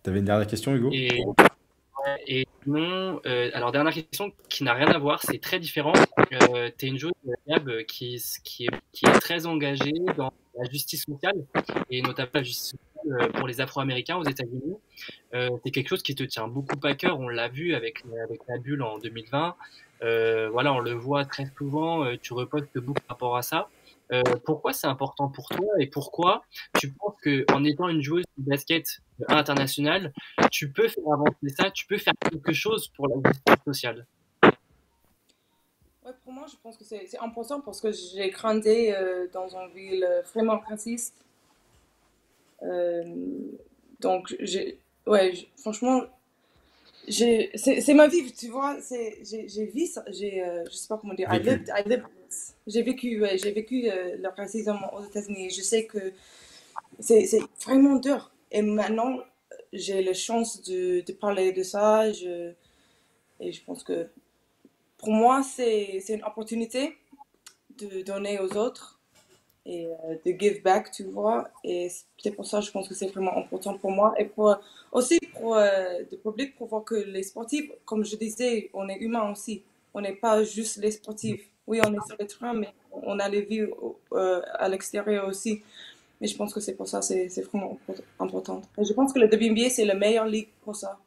T'avais une dernière question, Hugo? Et non, alors dernière question qui n'a rien à voir, c'est très différent. Tu es une joueuse Gab, qui est très engagée dans la justice sociale, et notamment la justice sociale pour les Afro-Américains aux États-Unis. C'est quelque chose qui te tient beaucoup à cœur, on l'a vu avec la bulle en 2020. Voilà, on le voit très souvent, tu repostes beaucoup par rapport à ça. Pourquoi c'est important pour toi et pourquoi tu penses qu'en étant une joueuse de basket internationale, tu peux faire avancer ça, tu peux faire quelque chose pour la justice sociale? Ouais, pour moi, je pense que c'est important parce que j'ai grandi dans une ville vraiment raciste. Euh, donc, franchement, c'est ma vie, tu vois. J'ai vu ça, je sais pas comment dire, Vécu. I lived this. J'ai vécu le racisme aux États-Unis. Je sais que c'est vraiment dur. Et maintenant, j'ai la chance de parler de ça. Et je pense que pour moi, c'est une opportunité de donner aux autres et de give back, tu vois. Et c'est pour ça, je pense que c'est vraiment important pour moi et aussi pour le public, pour voir que les sportifs, comme je disais, on est humain aussi. On n'est pas juste les sportifs. Oui, on est sur le terrain, mais on a les vies à l'extérieur aussi. Mais je pense que c'est pour ça, c'est vraiment important. Et je pense que le WNBA, c'est la meilleure ligue pour ça.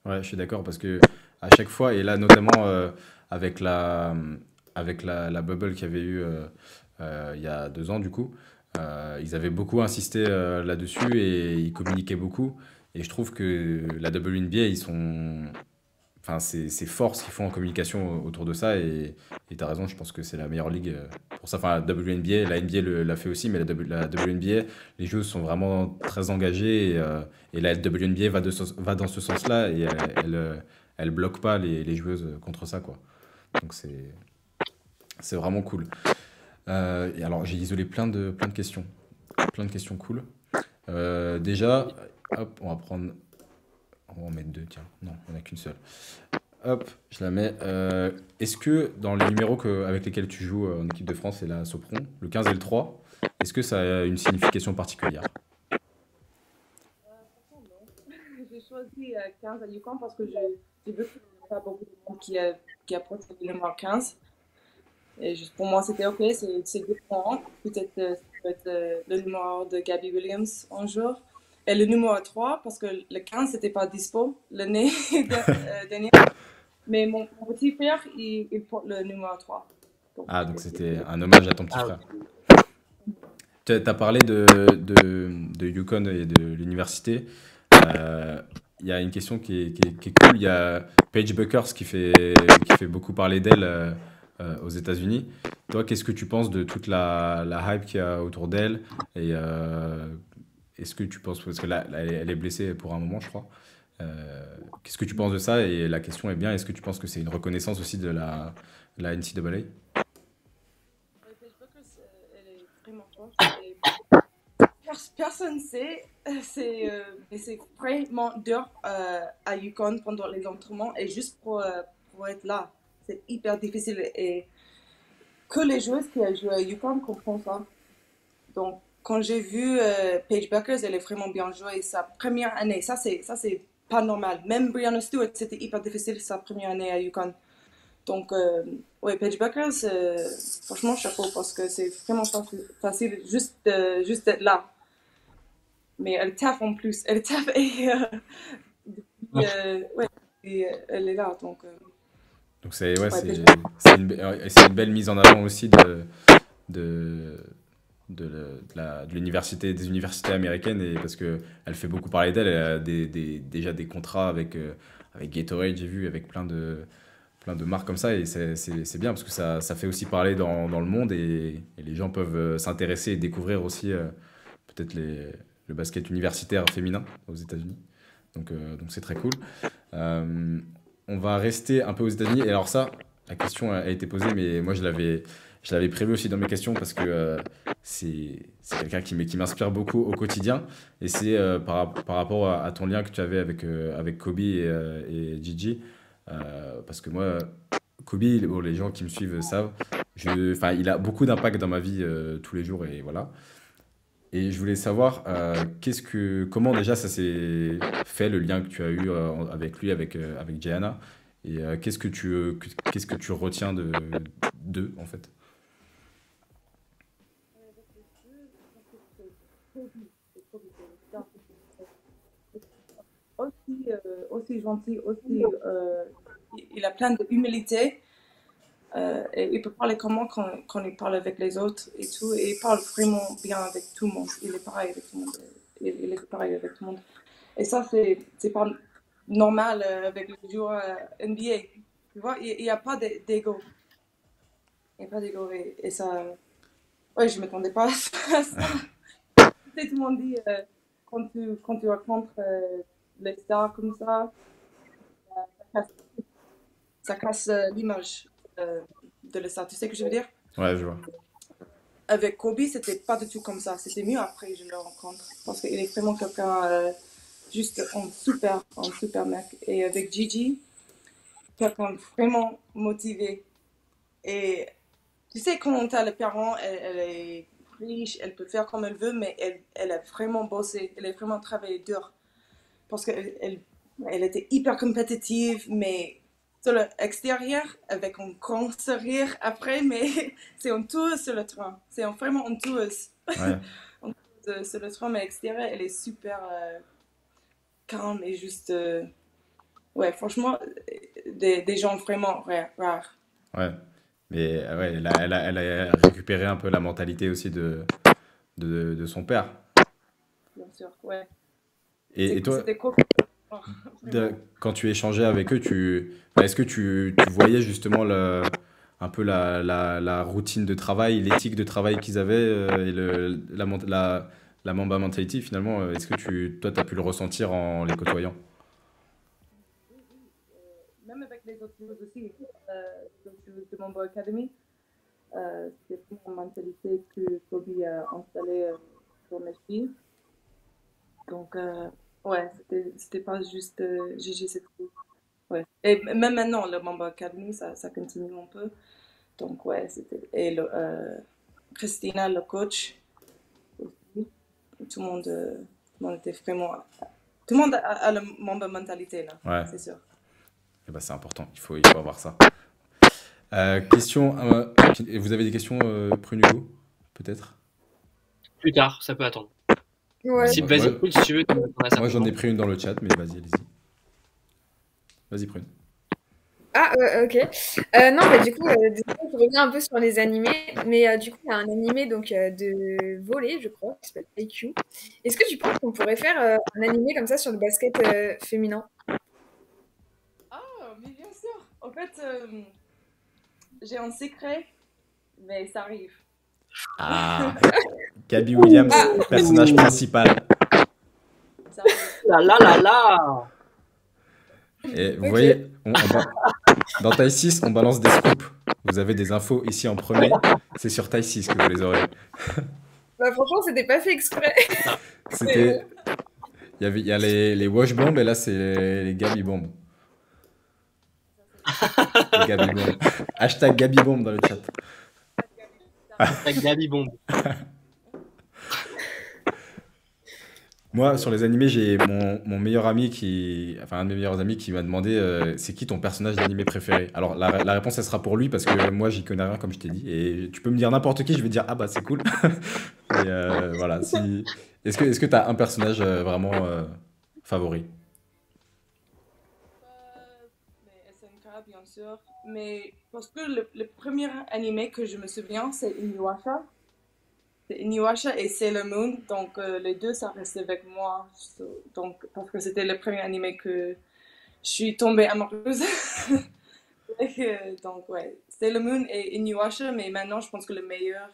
Ouais, je suis d'accord parce que à chaque fois, et là notamment avec la bubble qu'il y avait eu il y a 2 ans du coup, ils avaient beaucoup insisté là-dessus et ils communiquaient beaucoup. Et je trouve que la WNBA, enfin, c'est fort ce qu'ils font en communication autour de ça. Et tu as raison, je pense que c'est la meilleure ligue pour ça. Enfin, la WNBA, la NBA l'a fait aussi, mais la WNBA, les joueuses sont vraiment très engagées. Et la WNBA va dans ce sens-là et elle bloque pas les joueuses contre ça, quoi. Donc c'est vraiment cool. Et alors, j'ai isolé plein de questions. Plein de questions cool. Déjà, hop, on va en mettre 2, tiens. Non, il n'y en a qu'une seule. Hop, je la mets. Est-ce que dans les numéros avec lesquels tu joues en équipe de France, c'est la Sopron, le 15 et le 3, est-ce que ça a une signification particulière? Franchement, non. J'ai choisi 15 à Yukon parce que j'ai vu qu'il n'y a pas beaucoup de monde qui approche le numéro 15. Et juste pour moi, c'était ok, c'est différent. Peut-être ça peut être le numéro de Gabby Williams un jour. Et le numéro 3, parce que le 15 n'était pas dispo l'année dernière. Mais mon petit frère, il porte le numéro 3. Ah, donc c'était un hommage à ton petit frère. Tu as parlé de Yukon et de l'université. Il y a une question qui est cool. Il y a Paige Buckers qui fait beaucoup parler d'elle aux États-Unis. Toi, qu'est-ce que tu penses de toute la hype qu'il y a autour d'elle? Et est-ce que tu penses, parce que là, elle est blessée pour un moment, je crois. Qu'est-ce que tu penses de ça? Et la question est bien, est-ce que tu penses que c'est une reconnaissance aussi de la NCAA? Facebook, elle est vraiment forte. personne sait, mais c'est vraiment dur à Yukon pendant les entraînements et juste pour être là. C'est hyper difficile et que les joueuses qui ont joué à Yukon comprennent ça. Donc, quand j'ai vu Paige Bueckers, elle est vraiment bien jouée. Sa première année, ça c'est pas normal. Même Brianna Stewart, c'était hyper difficile sa première année à Yukon. Donc, ouais, Paige Bueckers, franchement, chapeau, parce que c'est vraiment facile juste d'être là. Mais elle taffe en plus. Elle taffe et, ouais, et elle est là. Donc, c'est ouais, ouais, Paige c'est une belle mise en avant aussi de, de l'université, des universités américaines, et parce que elle fait beaucoup parler d'elle. Elle a déjà des contrats avec Gatorade, j'ai vu, avec plein de marques comme ça, et c'est bien parce que ça fait aussi parler dans le monde, et les gens peuvent s'intéresser et découvrir aussi peut-être le basket universitaire féminin aux États-Unis. Donc c'est très cool. On va rester un peu aux États-Unis. Et alors ça, la question a été posée, mais moi je l'avais prévu aussi dans mes questions parce que c'est quelqu'un qui m'inspire beaucoup au quotidien. Et c'est par rapport à ton lien que tu avais avec Kobe et Gigi. Parce que moi, Kobe, bon, les gens qui me suivent savent, il a beaucoup d'impact dans ma vie tous les jours, et voilà. Et je voulais savoir comment déjà ça s'est fait, le lien que tu as eu avec lui, avec Gianna, et qu'est-ce que tu retiens d'eux en fait. aussi gentil, aussi, il a plein d'humilité. Et il peut parler comment quand il parle avec les autres et tout. Et il parle vraiment bien avec tout le monde. Il est pareil avec tout le monde. Il est pareil avec tout le monde. Et ça, c'est pas normal avec les joueurs NBA. Tu vois, il n'y a pas d'ego. Il n'y a pas d'ego. Et ça, ouais, je ne m'attendais pas à ça. Tout le monde dit, quand tu rencontres les stars comme ça casse l'image de la star. Tu sais ce que je veux dire? Ouais, je vois. Avec Kobe, c'était pas du tout comme ça. C'était mieux après je le rencontre. Parce qu'il est vraiment quelqu'un, juste un super mec. Et avec Gigi, quelqu'un vraiment motivé. Et tu sais, quand t'as les parents, elle est riche, elle peut faire comme elle veut, mais elle a vraiment bossé. Elle a vraiment travaillé dur. Parce qu'elle était hyper compétitive, mais sur l'extérieur, avec un grand sourire après, mais c'est une tueuse sur le train. C'est vraiment une tueuse. Ouais. Sur le train, mais l'extérieur, elle est super calme et juste... ouais, franchement, des gens vraiment rares. Ouais. Mais ouais, elle a récupéré un peu la mentalité aussi de son père. Bien sûr, ouais. Et toi, C'était cool. quand tu échangeais avec eux, est-ce que tu voyais justement un peu la routine de travail, l'éthique de travail qu'ils avaient, et la Mamba mentality finalement, est-ce que toi, tu as pu le ressentir en les côtoyant? Même avec les autres joueurs aussi, les autres joueurs de Mamba Academy, c'est une mentalité que Kobe a installée sur mes filles. Donc, ouais, c'était pas juste Gigi, c'est tout. Ouais. Et même maintenant, le Mamba Academy, ça continue un peu. Donc, ouais, c'était. Et Christina, le coach, aussi. Tout le monde était vraiment. Tout le monde a la Mamba mentalité, là, Ouais. c'est sûr. Et ben, c'est important, il faut avoir ça. Question, vous avez des questions, Prune Hugo, peut-être? Plus tard, ça peut attendre. Ouais. Si, vas-y, Ouais. si tu veux, t'en as Moi, j'en ai certainement. pris une dans le chat, mais vas-y, allez-y. Vas-y, Prune. Ah, ok. Non, bah, du coup, désolée, je reviens un peu sur les animés, mais du coup, il y a un animé donc, de volley, je crois, qui s'appelle IQ. Est-ce que tu penses qu'on pourrait faire un animé comme ça sur le basket féminin? Ah, mais bien sûr. En fait, j'ai un secret, mais ça arrive. Ah, Gabby Williams, personnage principal. Ça arrive. Là, là, là, là. Et vous Ok. voyez, dans Taille 6, on balance des scoops. Vous avez des infos ici en premier. C'est sur Taille 6 que vous les aurez. Bah, franchement, c'était pas fait exprès. C'était. Il y a les wash bombs et là, c'est les Gabi bombs. Les Gabi bombs. Hashtag Gabi bomb dans le chat. Avec Gabi Bombe. Moi, sur les animés, j'ai mon meilleur ami enfin, un de mes meilleurs amis qui m'a demandé c'est qui ton personnage d'animé préféré? Alors, la réponse, elle sera pour lui parce que moi, j'y connais rien, comme je t'ai dit. Et tu peux me dire n'importe qui, je vais dire ah bah c'est cool. Et voilà. Est-ce que tu as un personnage vraiment favori? Mais SNK, bien sûr. Mais parce que le premier animé que je me souviens, c'est Inuyasha. C'est Inuyasha et Sailor Moon. Donc, les deux, ça reste avec moi. Donc, parce que c'était le premier animé que je suis tombée amoureuse. Donc, ouais. Sailor Moon et Inuyasha. Mais maintenant, je pense que le meilleur,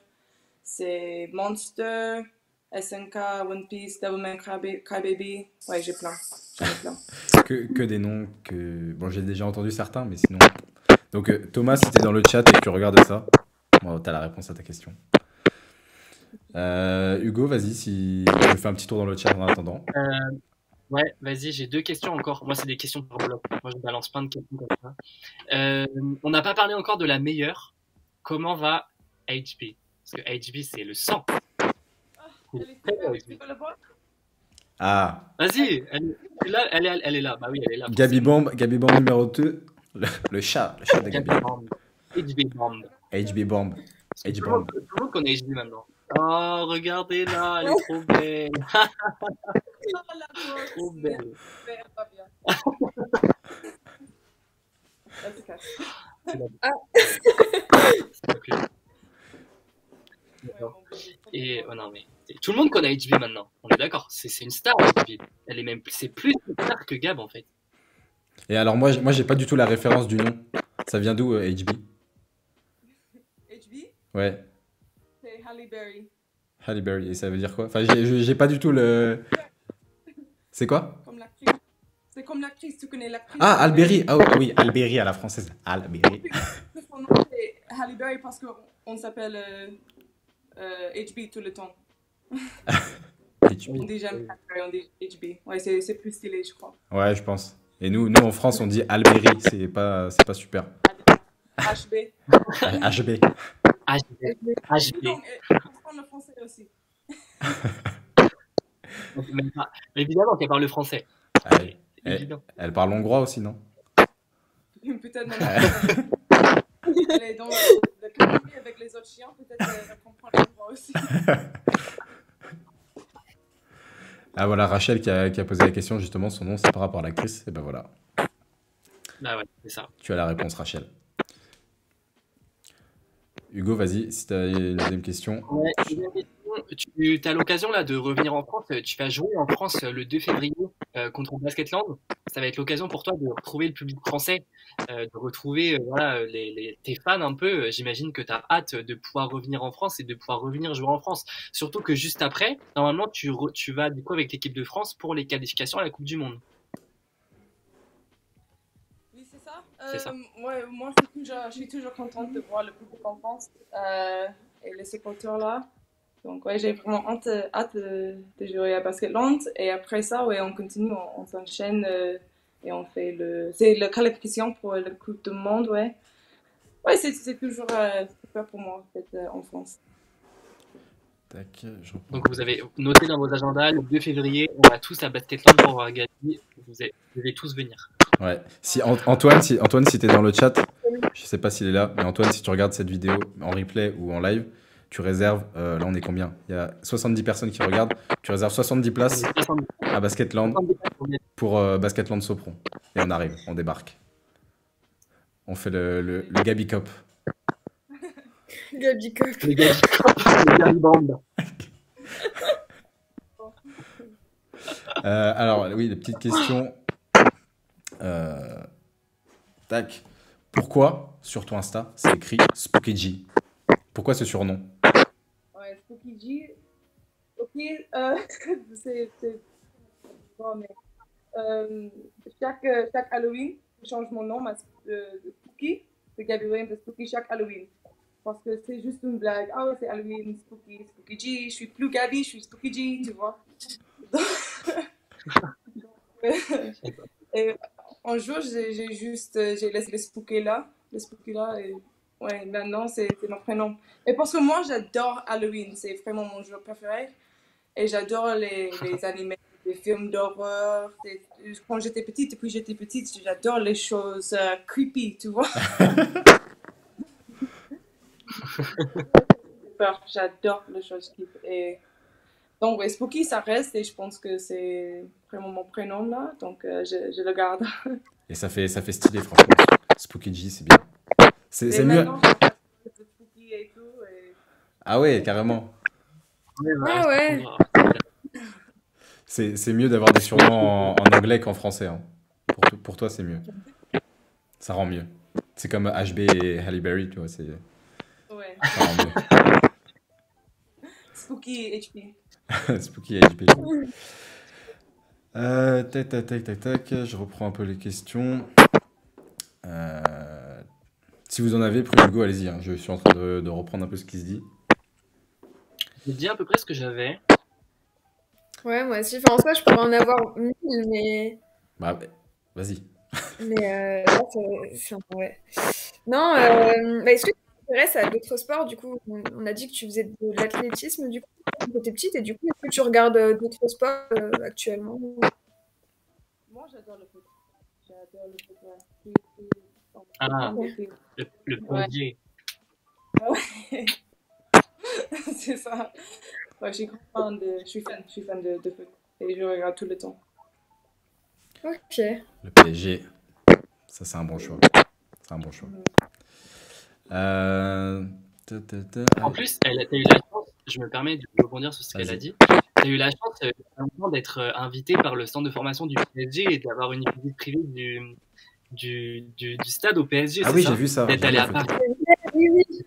c'est Monster, SNK, One Piece, Devilman Crybaby. Ouais, j'ai plein. J'en ai plein. Que des noms que. Bon, j'ai déjà entendu certains, mais sinon. Donc, Thomas, si t'es dans le chat et que tu regardes ça, bon, t'as la réponse à ta question. Hugo, vas-y, si je fais un petit tour dans le chat en attendant. Ouais, vas-y, j'ai 2 questions encore. Moi, c'est des questions par bloc. Moi, je balance plein de questions comme ça. On n'a pas parlé encore de la meilleure. Comment va HB? Parce que HB, c'est le sang. Elle est super, tu peux le voir? Ah, Vas-y, elle est là, elle est là. Bah oui, elle est là. Gabi Bomb numéro 2, le chat de Gabi. HB Bomb. HB Bomb. Tout le monde connaît HB maintenant. Oh, regardez là, elle est trop belle. Oh, la grosse. Trop belle. Mais elle va bien. Elle se cache. Et oh non, mais tout le monde connaît HB maintenant. On est d'accord. C'est une star, HB. Elle est même, c'est plus une star que Gab en fait. Et alors, moi, j'ai pas du tout la référence du nom. Ça vient d'où, HB? HB, Ouais, c'est Halle Berry. Halle Berry. Et ça veut dire quoi? Enfin, j'ai pas du tout le. C'est quoi? Comme l'actrice. C'est comme l'actrice, tu connais l'actrice. Ah, Alberi. Ah oui, Alberi à la française. Alberi. Son nom c'est Halle Berry parce qu'on s'appelle HB tout le temps. HB. On dit jamais Halle Berry, on dit HB. Ouais, c'est plus stylé, je crois. Ouais, je pense. Et nous en France, on dit Alberi. C'est pas super. HB. HB. HB. Donc, on prend le français aussi. Mais évidemment qu'elle parle le français. Ah, Évident. elle parle hongrois aussi, non? Peut-être même. Elle est dans le quartier avec les autres chiens, peut-être qu'elle comprend le droit aussi. Ah voilà, Rachel qui a posé la question, justement, son nom, c'est par rapport à l'actrice. Et ben voilà, Bah ouais, c'est ça. tu as la réponse, Rachel. Hugo, vas-y, si tu as une deuxième question. Ouais, deuxième question. Tu as l'occasion là de revenir en France. Tu vas jouer en France le 2 février contre Basketland. Ça va être l'occasion pour toi de retrouver le public français, de retrouver voilà, tes fans un peu. J'imagine que tu as hâte de pouvoir revenir en France et de pouvoir revenir jouer en France. Surtout que juste après, normalement, tu vas du coup avec l'équipe de France pour les qualifications à la Coupe du Monde. Oui, c'est ça. C'est ça. Ouais, moi, je suis toujours contente de voir le public en France et les supporters là. Donc, ouais, j'ai vraiment hâte de jouer à Basketland. Et après ça, ouais, on continue, on s'enchaîne et on fait c'est la qualification pour la Coupe du Monde, ouais. Ouais, c'est toujours super pour moi, en fait, en France. Tac, je reprends. Donc vous avez noté dans vos agendas le 2 février, on va tous à Basketland pour voir Gabi. Vous devez tous venir. Ouais. Si Antoine, si t'es dans le chat, je sais pas s'il est là, mais Antoine, si tu regardes cette vidéo en replay ou en live, tu réserves, là on est combien? Il y a 70 personnes qui regardent, tu réserves 70 places à Basketland pour Basketland Sopron. Et on arrive, on débarque. On fait le Gabi Cup. Gabi Cup. Les Gabi les Gabi Band. Alors, oui, les petites questions. Tac. Pourquoi, sur ton Insta, c'est écrit Spooky G? Pourquoi ce surnom? Ouais, Spooky G. Ok, c'est bon, mais chaque Halloween, je change mon nom de Spooky, de Gabi Williams de Spooky chaque Halloween. parce que c'est juste une blague. Ah ouais, c'est Halloween, Spooky, Spooky G. Je suis plus Gabi, je suis Spooky G, tu vois. Et un jour, j'ai laissé le Spooky là, et ouais, maintenant c'est mon prénom. Et parce que moi, j'adore Halloween, c'est vraiment mon jour préféré. Et j'adore les animés, les films d'horreur. Quand j'étais petite, depuis que j'étais petite, j'adore les choses creepy, tu vois. J'adore les choses creepy. Et donc, ouais, Spooky, ça reste, et je pense que c'est vraiment mon prénom là, donc je le garde. Et ça fait stylé, franchement. Spooky G, c'est bien. Et C'est mieux. maintenant, je fais de Spooky et tout. Et... Ah ouais, carrément. Ah ouais. C'est mieux d'avoir des surnoms en anglais qu'en français. Hein. Pour toi, c'est mieux. Ça rend mieux. C'est comme HB et Halle Berry, tu vois. Ouais. Ça rend mieux. Spooky HP. Spooky HB. Tac. Je reprends un peu les questions. Si vous en avez, prenez Hugo, allez-y. Hein. Je suis en train de reprendre un peu ce qui se dit. J'ai dit à peu près ce que j'avais. Ouais, moi aussi. Enfin, en soi, je pourrais en avoir 1000, mais... Bah, vas-y. Mais là, ouais. Non, bah, est-ce que tu t'intéresses à d'autres sports? Du coup, on a dit que tu faisais de l'athlétisme, du coup, quand tu étais petite, et du coup, est-ce que tu regardes d'autres sports actuellement? Moi, j'adore le foot. J'adore le foot, ouais. Ah, Ouais. le PSG. Ouais. C'est ça. Ouais, je suis fan de foot. Et je regarde tout le temps. Ok. Le PSG, ça c'est un bon choix. C'est un bon choix. En plus, t'as eu la chance, je me permets de rebondir sur ce qu'elle a dit, t'as eu la chance d'être invité par le centre de formation du PSG et d'avoir une visite privée du stade au PSG, Ah c'est oui, ça? j'ai vu ça. D'être allé à Paris. Oui, oui.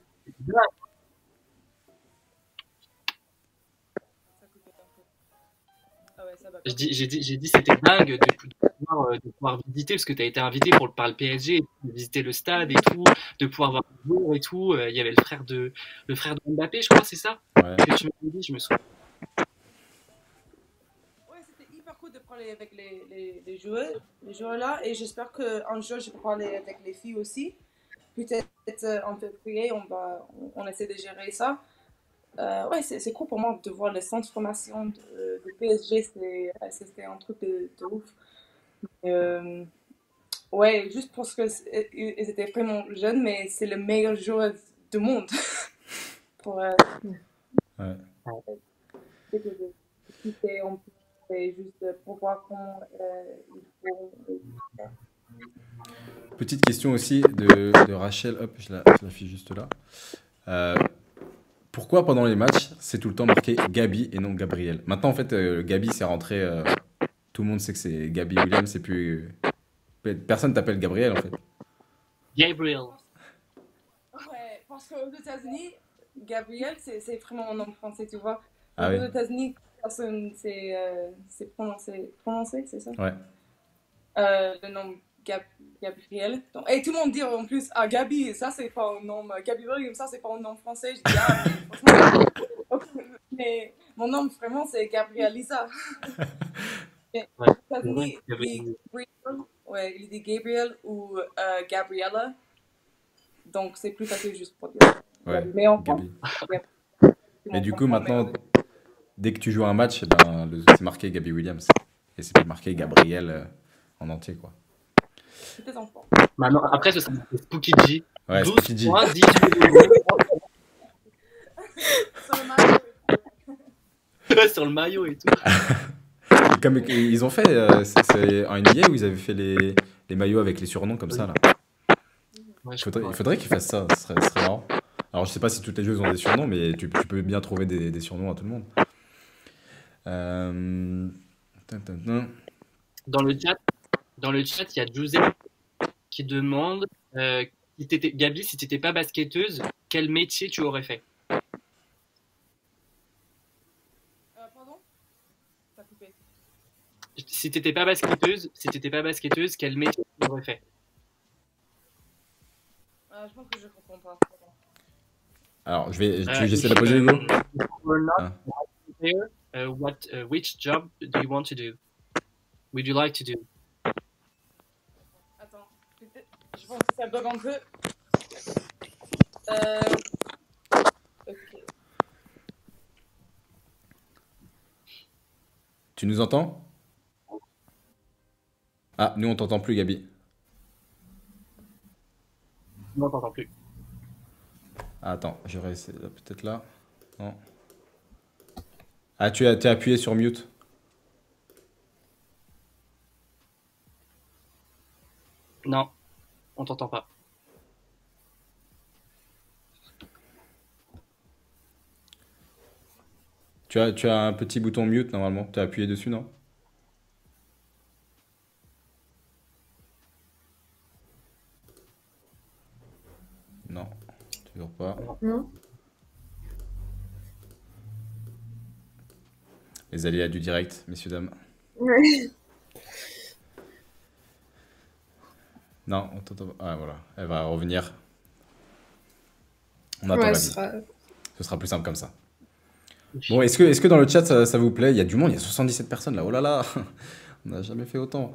J'ai dit c'était dingue de pouvoir visiter parce que tu as été invité par le PSG, de visiter le stade et tout, de pouvoir voir le jour et tout. Il y avait le frère de Mbappé, je crois, c'est ça Ouais. que tu m'avais dit, je me souviens. Ouais, c'était hyper cool de parler avec les joueurs là, et j'espère qu'un jour je peux parler avec les filles aussi. Peut-être en février, on essaie de gérer ça. Ouais, c'est cool pour moi de voir le centre de formation de PSG, c'était un truc de ouf. Ouais, juste parce que ils étaient vraiment jeunes, mais c'est le meilleur joueur du monde. pour Ouais. c'est que je quitter en plus, et juste pour voir comment il faut. Petite question aussi de Rachel. Hop, je la fiche juste là. Pourquoi pendant les matchs, c'est tout le temps marqué Gabi et non Gabriel? Maintenant, en fait, Gabi, c'est rentré. Tout le monde sait que c'est Gabi Williams, c'est plus. Personne t'appelle Gabriel, en fait. Gabriel. Ouais, parce qu'aux États-Unis, Gabriel, c'est vraiment un nom français, tu vois. Ah Aux oui. États-Unis, personne, c'est prononcé, c'est ça? Ouais. Le nom Gabriel. Donc, et tout le monde dit en plus, ah, Gabi, ça c'est pas un nom, Gabi Williams, ça c'est pas un nom français. Je dis, ah, mais mon nom vraiment c'est Gabrielisa. Et Ouais, aux c'est vrai, États-Unis, il dit Gabriel, ouais, il dit Gabriel ou Gabriella. Donc c'est plus facile juste pour dire. Ouais. Mais en France, Gabi. Mais du coup, maintenant, dès que tu joues un match, eh ben, c'est marqué Gabi Williams. Et c'est plus marqué Gabriel en entier, quoi. c'est tes enfants. Maintenant, après, ce sera Spooky G. Ouais, 12 Spooky G. points, 10 Sur le match, sur le maillot et tout. Comme ils ont fait, c'est en NBA où ils avaient fait les maillots avec les surnoms comme ça, là. Ouais, Il faudrait qu'ils fassent ça, ce serait marrant. Alors, je sais pas si toutes les joueuses ont des surnoms, mais tu peux bien trouver des surnoms à tout le monde. Dans le chat, il y a José qui demande Gabi, si tu n'étais pas basketteuse, quel métier tu aurais fait? pardon? Ça a coupé. Si tu n'étais pas basketteuse, quel métier tu aurais fait? Je pense que je comprends pas. Alors, Uh, j'essaie de if la poser, Hugo. if you're not Ah. a hockey player, which job do you want to do? Would you like to do? Attends, peut-être, je pense que ça bug un peu. Ok. Tu nous entends? Ah, nous, on t'entend plus, Gabi. Non, t'entends plus. Ah, attends, j'aurais essayé peut-être là. Non. Ah, t'es appuyé sur mute. Non, on t'entend pas. Tu as un petit bouton mute normalement. Tu as appuyé dessus, non? Non, toujours pas. Non? Les aléas du direct, messieurs, dames. Ouais. Non, on t'entend pas. Ah, voilà, elle va revenir. On attend Ouais, Gabi. Ce sera plus simple comme ça. Bon, est-ce que dans le chat ça vous plaît? Il y a du monde, il y a 77 personnes là. Oh là là, on n'a jamais fait autant.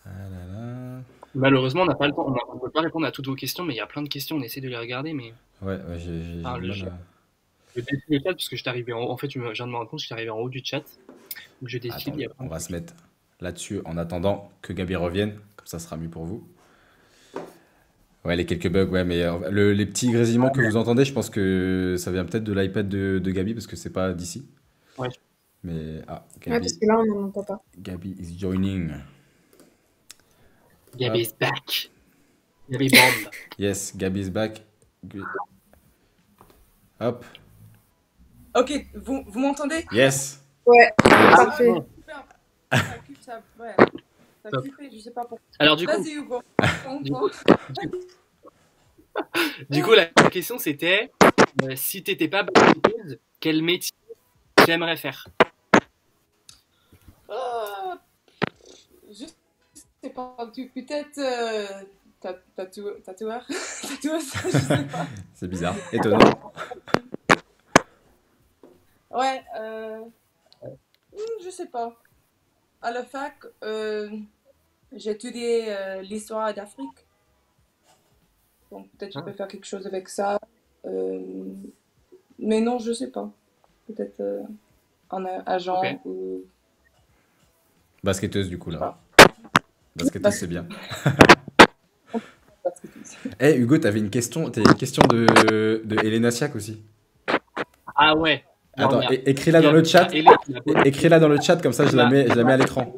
Ah là là. Malheureusement, on n'a pas le temps. On ne peut pas répondre à toutes vos questions, mais il y a plein de questions. On essaie de les regarder, mais Ouais, j'ai Ah, du le mal chat. à- je défile le chat parce que je suis arrivé en fait, je viens de me rendre compte que je suis arrivé en haut du chat. Donc je défile. Attends, Il y a on va se mettre là-dessus en attendant que Gabi revienne. Comme ça sera mieux pour vous. Ouais, les quelques bugs, ouais, mais les petits grésillements que vous entendez, je pense que ça vient peut-être de l'iPad de Gabi parce que c'est pas d'ici. Ouais. Mais Ouais, parce que là, on n'en entend pas. Gabi is joining. Gabi is back. Gabi bomb. Yes, Gabi is back. Hop. Ok, vous m'entendez? Yes. Ouais, Ah, parfait. bon. Super. Ça coupe, ouais. Ça Top. coupe, je sais pas pourquoi. Alors du coup, Vas-y, Hugo. Du coup, la question c'était si t'étais pas basketeuse, quel métier j'aimerais faire? Je sais pas, peut-être tatoueur, tatoueuse, je sais pas. C'est bizarre. Étonnant. Ouais, je sais pas. À la fac, j'ai étudié l'histoire d'Afrique. Donc peut-être je peux faire quelque chose avec ça. Mais non, je sais pas. Peut-être un agent Ok. ou... Basketteuse du coup là. Ah. Basketteuse c'est bien. parce que tu- Eh Hugo, t'avais une question de Elena Siak aussi. Ah ouais. Non, Attends, merde. écris-la dans le chat. Hélène, tu l'as pas- Écris-la dans le chat comme ça je la mets à l'écran.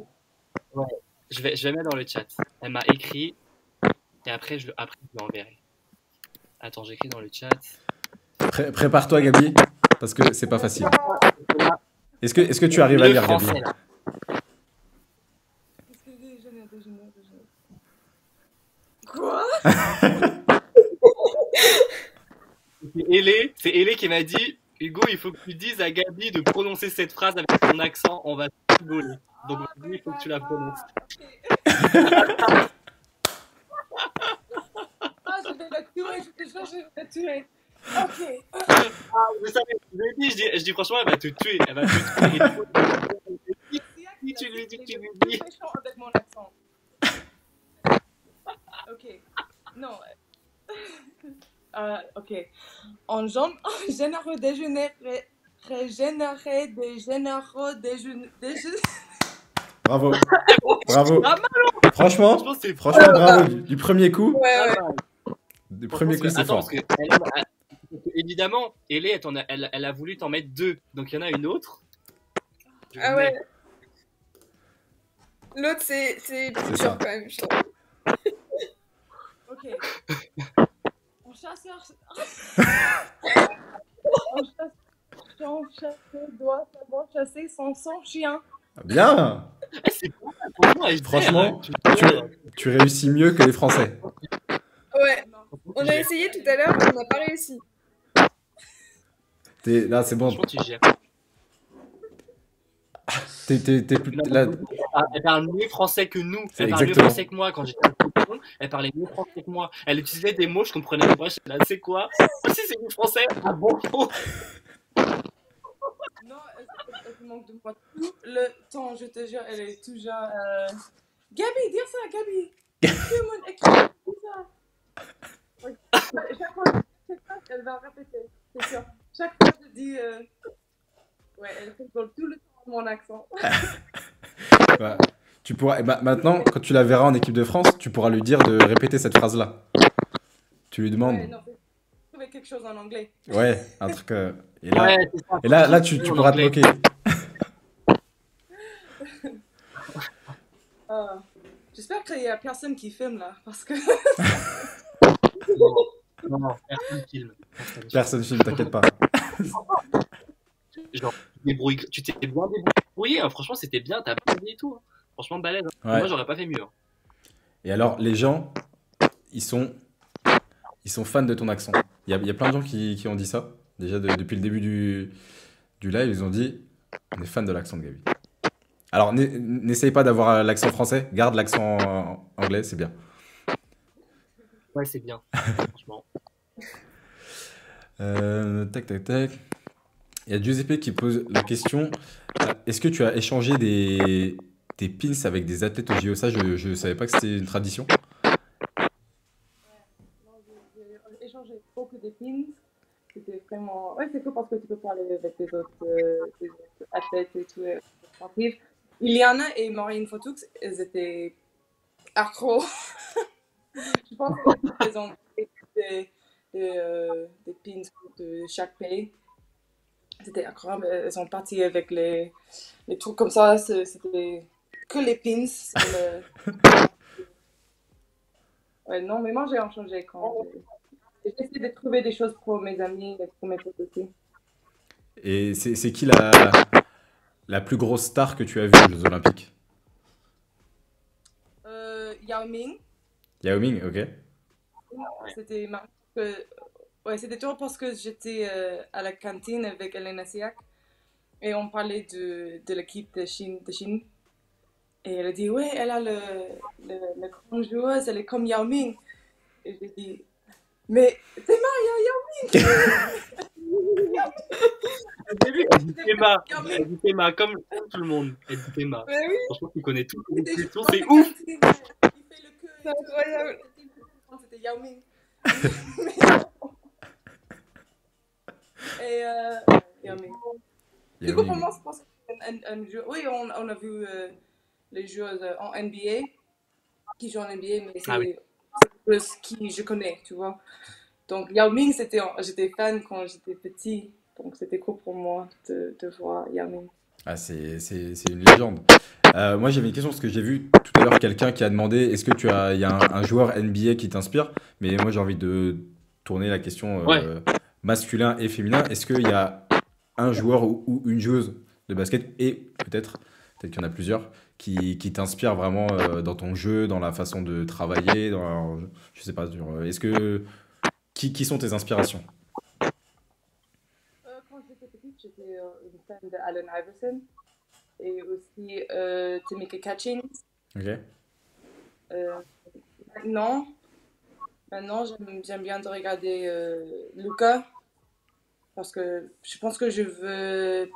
Je vais mettre dans le chat. Elle m'a écrit et après je l'enverrai. Attends, j'écris dans le chat. Prépare-toi Gabi parce que c'est pas facile. Est-ce que tu arrives à Le lire Gabi? français, là. Déjeuner. Quoi? C'est Hélé qui m'a dit Hugo, il faut que tu dises à Gabi de prononcer cette phrase avec ton accent, on va rigoler. Donc il faut que tu la prononces. Ah, je vais la tuer, je te jure, je vais la tuer. Ok. Je savais, je dis franchement, elle va te tuer. Elle va te tuer. Si tu lui dis, tu lui dis. Méchant avec mon accent. Ok. Non. Ok. En généreux déjeuner, régénérer des généraux déjeuner. Bravo. Bravo. Ah, Franchement, Franchement, c'est franchement bravo du premier coup. Ouais, ouais. Du premier coup c'est Attends, fort. parce que évidemment, Hélé, elle a voulu t'en mettre deux. Donc il y en a une autre. Je Ah vous ouais. mets. L'autre, c'est plus ça. dur quand même, je trouve. Ok. En chasseur. En chasseur doit savoir chasser son chien. Bien. C'est pas franchement, elle Franchement, sert. tu réussis mieux que les Français. Ouais. On a essayé tout à l'heure, mais on n'a pas réussi. Là c'est bon. Franchement, tu gères. T'es plus. Non, Là, elle parle mieux français que nous. c'est Elle parle mieux exactement. français que moi quand j'étais à Lyon. Elle parlait mieux français que moi. Elle utilisait des mots, je comprenais pas. Je là, c'est quoi? Si c'est du français, ah bon? Non, elle se manque de moi tout le temps, je te jure, elle est toujours. Gabi, dire ça, Gabi! Tout le monde écrit tout ça! Ouais. Chaque fois que je dis ça, elle va répéter, c'est sûr. Chaque fois que je dis. Ouais, elle rigole tout le temps de mon accent. Bah, tu pourras, maintenant, quand tu la verras en équipe de France, tu pourras lui dire de répéter cette phrase-là. Tu lui Ouais, demandes. non, faut trouver quelque chose en anglais. Ouais, un truc. Et Ouais, c'est ça. là, tu En pourras te anglais. moquer. J'espère qu'il y a personne qui filme là, parce que. Non, non, personne filme. Personne filme, t'inquiète pas. Genre, tu t'es bien débrouillé, hein. Franchement, c'était bien, t'as bien dit et tout. Hein. Franchement, balèze. Hein. Ouais. Moi, j'aurais pas fait mieux. Hein. Et alors, les gens, ils sont fans de ton accent. Il y a plein de gens qui ont dit ça. Déjà, depuis le début du live, ils ont dit on est fan de l'accent de Gabi. Alors, n'essaye pas d'avoir l'accent français, garde l'accent anglais, c'est bien. Ouais, c'est bien. Franchement. Tac, tac, tac. Il y a Giuseppe qui pose la question est-ce que tu as échangé des pins avec des athlètes au JO? Ça, je ne savais pas que c'était une tradition. Non, j'ai échangé beaucoup de pins. C'était vraiment. Ouais, c'est cool parce que tu peux parler avec les autres athlètes et tout, sportifs. Iliana et Marine Fotoux, elles étaient accros. Je pense qu'elles ont des pins de chaque pays. C'était incroyable. Elles sont parties avec les trucs comme ça. C'était que les pins. Ouais, non, mais moi j'ai en changé quand j'ai essayé de trouver des choses pour mes amis et pour mes potes aussi. Et c'est qui la plus grosse star que tu as vue aux Jeux Olympiques? Yao Ming, Yao Ming, ok. c'était marrant ouais, c'était toujours parce que j'étais à la cantine avec Elena Siak et on parlait de l'équipe de Chine. Et elle a dit, ouais, elle a la grande joueuse, elle est comme Yao Ming. Et j'ai dit, mais c'est ma Yao Au début, elle dit Théma. Yao Ming. Elle dit Théma, comme tout le monde. Elle dit Théma. Mais oui, Franchement, tu connais tout. c'était juste C'est dans la ouf. cantine, il fait le queue et C'est tout. incroyable. C'était Yao Ming. Et Yao Ming. Du Yao coup, pour Ming. moi, je pense qu'un joueur. Oui, on a vu les joueurs en NBA qui jouent en NBA, mais Ah oui. c'est plus qui je connais, tu vois. Donc, Yao Ming, j'étais fan quand j'étais petit. Donc, c'était cool pour moi de voir Yao Ming. Ah, c'est une légende. Moi, j'avais une question parce que j'ai vu tout à l'heure quelqu'un qui a demandé est-ce que il y a un joueur NBA qui t'inspire? Mais moi, j'ai envie de tourner la question Ouais. masculin et féminin. Est-ce qu'il y a un joueur ou une joueuse de basket et peut-être qu'il y en a plusieurs qui t'inspirent vraiment dans ton jeu, dans la façon de travailler, je sais pas, est-ce que qui sont tes inspirations? Quand j'étais petite, j'étais une fan de Allen Iverson et aussi Tamika Catchings. Ok. Euh, maintenant, j'aime bien de regarder Luka parce que je pense que je veux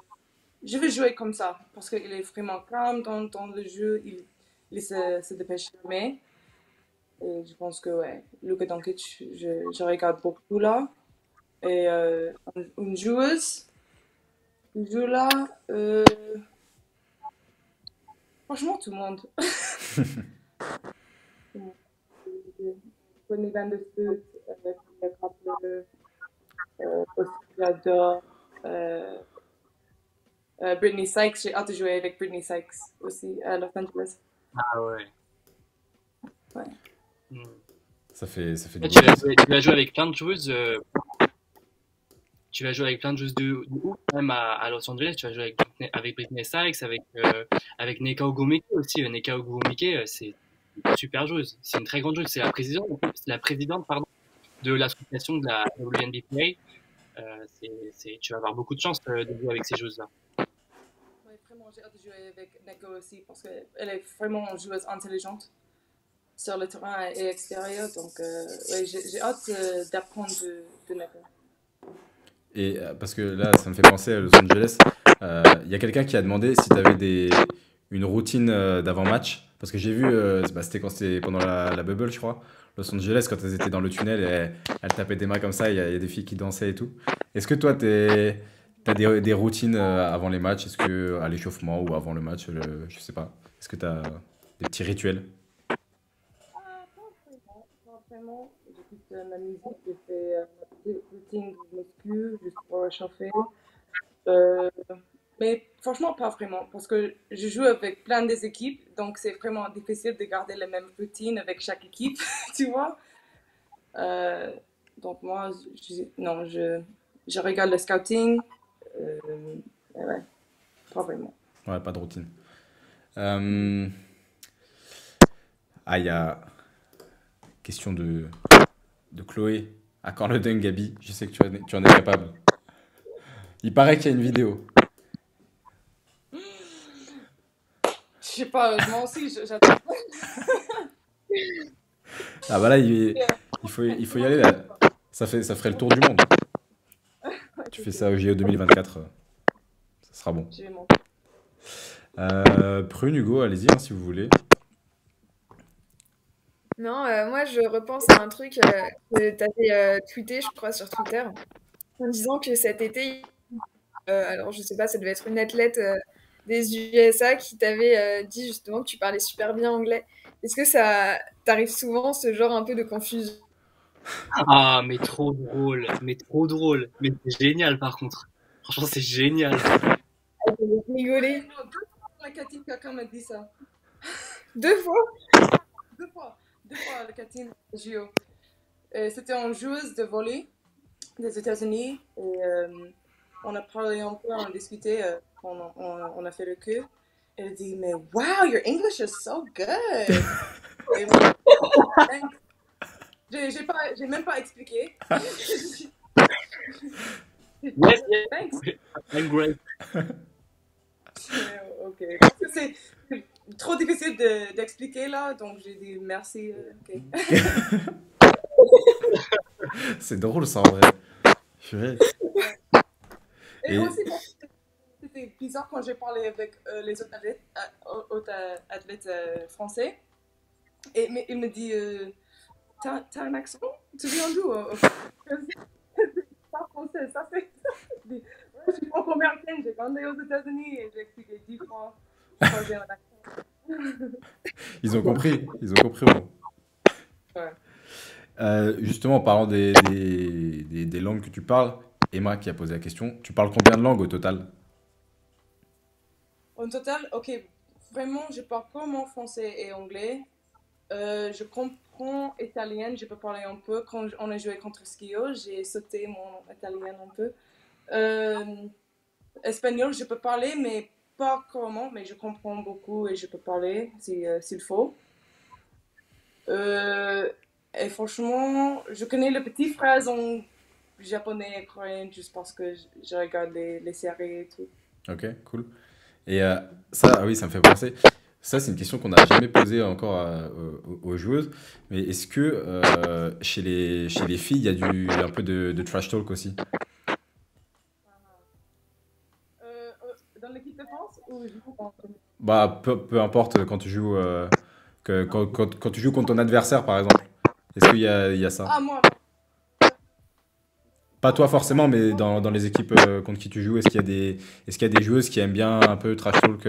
jouer comme ça parce qu'il est vraiment calme dans le jeu, il se dépêche jamais. Et je pense que ouais, Luka Doncic, je regarde beaucoup là. Et une joueuse qui joue là, franchement tout le monde. Tout le monde. Connie Van de Stoot, qui attrape aussi j'adore. Britney Sykes, j'ai hâte de jouer avec Britney Sykes aussi à Los Angeles. Ah ouais. Ouais. Hmm. Ça fait Et du tu bien. vas jouer avec plein de joueuses. Tu vas jouer avec plein de joueuses de ouf, même à Los Angeles. Tu vas jouer avec Britney Sykes, avec Nneka Ogwumike aussi. Nneka Ogwumike, c'est une super joueuse. C'est une très grande joueuse. C'est la présidente pardon, de l'association de la WNBPA. Tu vas avoir beaucoup de chance de jouer avec ces joueuses-là. Ouais, vraiment, j'ai hâte de jouer avec Neko aussi parce qu'elle est vraiment une joueuse intelligente sur le terrain et extérieur. Donc, ouais, j'ai hâte d'apprendre de Neko. Et parce que là, ça me fait penser à Los Angeles. Il y a quelqu'un qui a demandé si tu avais une routine d'avant-match. Parce que j'ai vu, c'était quand c'était pendant la bubble, je crois. Los Angeles, quand elles étaient dans le tunnel, elles tapaient des mains comme ça, il y a des filles qui dansaient et tout. Est-ce que toi, t'as des routines avant les matchs? Est-ce que à l'échauffement ou avant le match, je sais pas. Est-ce que t'as des petits rituels? Pas vraiment. J'écoute ma musique, je fais ma petite routine de muscu juste pour réchauffer. Euh, mais franchement, pas vraiment, parce que je joue avec plein des équipes, donc c'est vraiment difficile de garder la même routine avec chaque équipe, tu vois. Euh, donc moi, non, je regarde le scouting. Euh, et ouais, pas vraiment. Ouais, pas de routine. Euh, il y a question de Chloé. À quand le dunk, Gabi? Je sais que tu en es capable. Il paraît qu'il y a une vidéo. Je sais pas, moi aussi, j'attends. Ah bah là, il faut y aller là. Ça ferait le tour du monde. Tu fais ça au JO 2024, ça sera bon. Je vais monter. Prune, Hugo, allez-y hein, si vous voulez. Non, moi je repense à un truc que tu avais tweeté, je crois, sur Twitter, en disant que cet été, alors je sais pas, ça devait être une athlète des USA qui t'avait dit justement que tu parlais super bien anglais. Est-ce que ça t'arrive souvent ce genre un peu de confusion? Ah, mais trop drôle, mais trop drôle, mais c'est génial par contre. Franchement, c'est génial. Rigoler Non, 2 fois la Catine, quelqu'un m'a dit ça. 2 fois? 2 fois. 2 fois la Catine, JO. C'était une joueuse de volley des États-Unis et on a parlé un peu, on a discuté, on a fait le queue. Elle dit, mais wow, your English is so good. Et moi, thanks. J'ai même pas expliqué. Yes, yes, Thanks. I'm great. Ok. Parce que c'est trop difficile d'expliquer là, donc j'ai dit merci. Ok. C'est drôle ça en vrai. Purée. Et Et aussi, c'était bizarre quand j'ai parlé avec les autres athlètes français. Mais il me dit, t'as un accent? Tu viens d'où? C'est pas français, ça c'est. Je dis, ouais, je suis franco-américaine, j'ai grandi aux États-Unis et j'ai expliqué 10 fois quand j'ai un accent. ils ont compris. Ils ont compris au moins. Ouais. Justement, en parlant des langues que tu parles, Emma qui a posé la question, tu parles combien de langues au total? En total, ok, vraiment, je parle comment français et anglais. Je comprends italien, je peux parler un peu. Quand on a joué contre Schio, j'ai sauté mon italien un peu. Espagnol, je peux parler, mais pas couramment, mais je comprends beaucoup et je peux parler s'il faut. Euh, et franchement, je connais les petites phrases en japonais et coréen juste parce que je regarde les séries et tout. Ok, cool. Et ça, ah oui, ça me fait penser. Ça, c'est une question qu'on n'a jamais posée encore aux joueuses. Mais est-ce que chez les filles, il y a un peu de trash talk aussi? Dans l'équipe de France ou je joue contre. Bah, peu importe quand tu joues, quand tu joues contre ton adversaire, par exemple. Est-ce qu'il y a ça? Ah, moi, Pas toi forcément, mais dans les équipes contre qui tu joues, est-ce qu'il y a des joueuses qui aiment bien un peu trash talk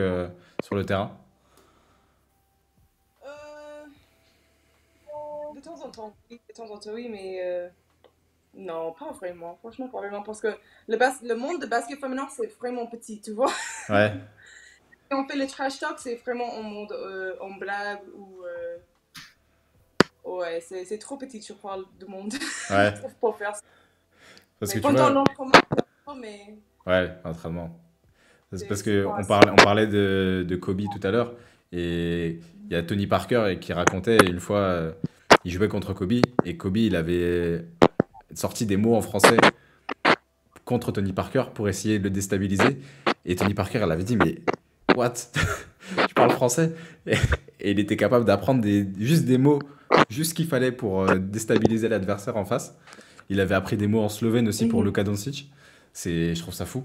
sur le terrain? euh, de temps en temps, oui, de temps en temps, oui, mais non, pas vraiment. Franchement, pas vraiment. Parce que le monde de basket féminin, c'est vraiment petit, tu vois. Ouais, Si on fait le trash talk, c'est vraiment en mode en blague ou. Ouais, c'est trop petit, je parle du monde. ouais. Pour faire ça. Parce Mais que tu pendant vois, l'entraînement, mais ouais, l'entraînement. C'est parce c'est que pas assez. on parlait de Kobe tout à l'heure, et il y a Tony Parker qui racontait une fois, il jouait contre Kobe, et Kobe, il avait sorti des mots en français contre Tony Parker pour essayer de le déstabiliser. Et Tony Parker, elle avait dit, mais what? Tu parles français? Et il était capable d'apprendre juste des mots, juste ce qu'il fallait pour déstabiliser l'adversaire en face. Il avait appris des mots en slovène aussi pour Mhm. Luka Doncic. Je trouve ça fou.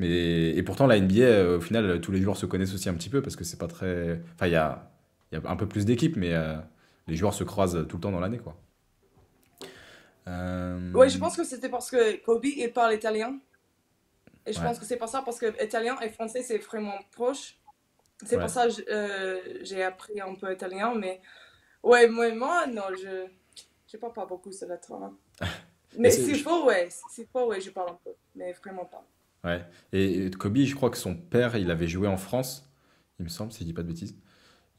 Et pourtant, la NBA, au final, tous les joueurs se connaissent aussi un petit peu parce que c'est pas très. Enfin, il y a un peu plus d'équipes, mais les joueurs se croisent tout le temps dans l'année, quoi. Ouais, je Euh, pense que c'était parce que Kobe, il parle italien. Et je ouais, pense que c'est pour ça, parce que italien et français, c'est vraiment proche. C'est pour ouais. ça que j'ai appris un peu italien. Mais ouais, moi non, je parle pas beaucoup sur le terrain. Et Mais s'il faut, ouais. S'il faut, ouais, je parle un peu. Mais vraiment pas. ouais. Et Kobe, je crois que son père, il avait joué en France, il me semble, si je dis pas de bêtises.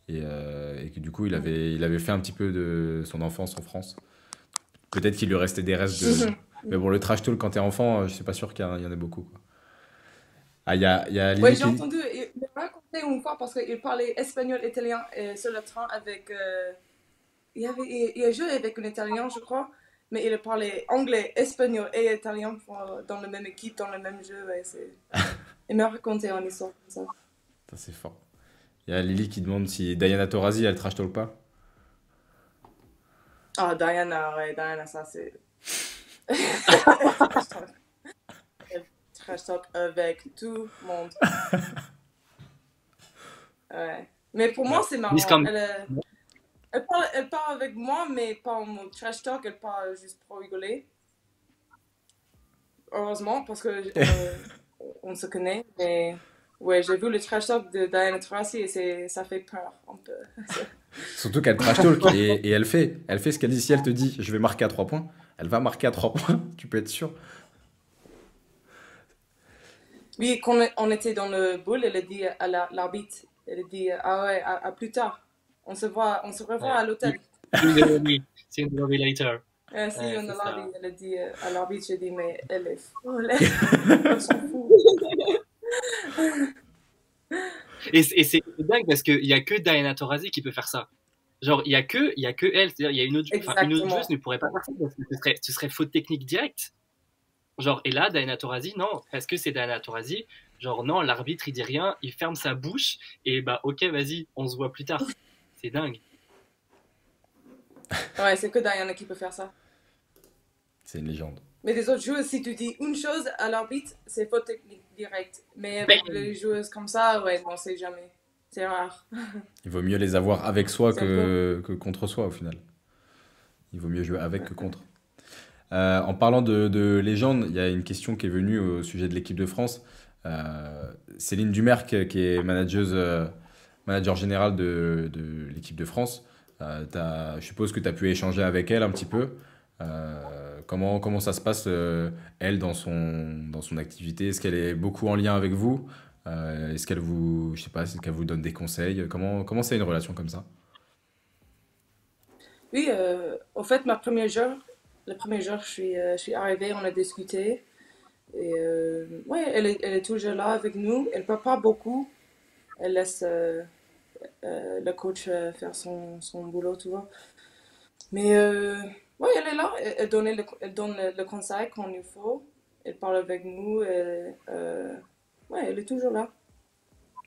Et que du coup, il avait fait un petit peu de son enfance en France. Peut-être qu'il lui restait des restes de. Mhm. Mais bon, le trash talk quand t'es enfant, je suis pas sûr qu'il y en ait beaucoup, quoi. Ah, il y a Ouais, Lily j'ai qui. entendu, il m'a raconté une fois parce qu'il parlait espagnol, italien sur le train avec. Il a joué avec un italien, je crois, mais il parlait anglais, espagnol et italien dans la même équipe, dans le même jeu. Ouais, il m'a raconté une histoire comme ça. Ça, c'est fort. Il y a Lily qui demande si Diana Taurasi, elle trash talk pas. Ah, Diana, ouais, Diana, ça c'est. Trash talk. Elle trash talk avec tout le monde. Ouais. Mais pour moi, Ouais. c'est Ils disent marrant. comme. Elle parle avec moi, mais pas en mode trash talk, elle parle juste pour rigoler. Heureusement, parce que on se connaît. Mais ouais, j'ai vu le trash talk de Diana Taurasi et ça fait peur un peu. Surtout qu'elle trash talk et elle fait ce qu'elle dit. Si elle te dit je vais marquer à 3 points, elle va marquer à 3 points, tu peux être sûr. Oui, quand on était dans le bowl, elle a dit à l'arbitre, elle a dit ah ouais, à plus tard. On se revoit Ouais. à l'hôtel. See you in the lobby later. See you Ouais, in c'est the lobby. ça. Elle a dit à l'arbitre, j'ai dit mais elle est folle, elle s'en fout. Et c'est dingue parce qu'il y a que Diana Taurasi qui peut faire ça. Genre, il y a que elle. C'est-à-dire, il y a une autre joueuse Exactement. ne pourrait pas faire ça parce que ce serait faute technique directe. Genre, et là, Diana Taurasi, non, parce que c'est Diana Taurasi. Genre, non, l'arbitre, il dit rien, il ferme sa bouche, et bah, ok, vas-y, on se voit plus tard. C'est dingue. Ouais, c'est que Diana qui peut faire ça. C'est une légende. Mais les autres joueuses, si tu dis une chose à l'arbitre, c'est faute technique directe. Mais avec les joueuses comme ça, ouais, non, c'est jamais. C'est rare. Il vaut mieux les avoir avec soi C'est un peu. que contre soi au final. Il vaut mieux jouer avec que contre. En parlant de légende, il y a une question qui est venue au sujet de l'équipe de France. Céline Dumerc, qui est manager général de l'équipe de France, je suppose que tu as pu échanger avec elle un petit peu. Comment ça se passe, elle, dans son activité? Est-ce qu'elle est beaucoup en lien avec vous? Est-ce qu'elle vous, je sais pas, est-ce qu'elle vous donne des conseils? Comment c'est une relation comme ça? Oui, au fait, le premier jour, je suis arrivée, on a discuté. Et ouais, elle est toujours là avec nous. Elle parle pas beaucoup. Elle laisse le coach faire son boulot, tu vois. Mais ouais, elle est là. Elle donne le conseil quand il faut. Elle parle avec nous. Ouais, elle est toujours là.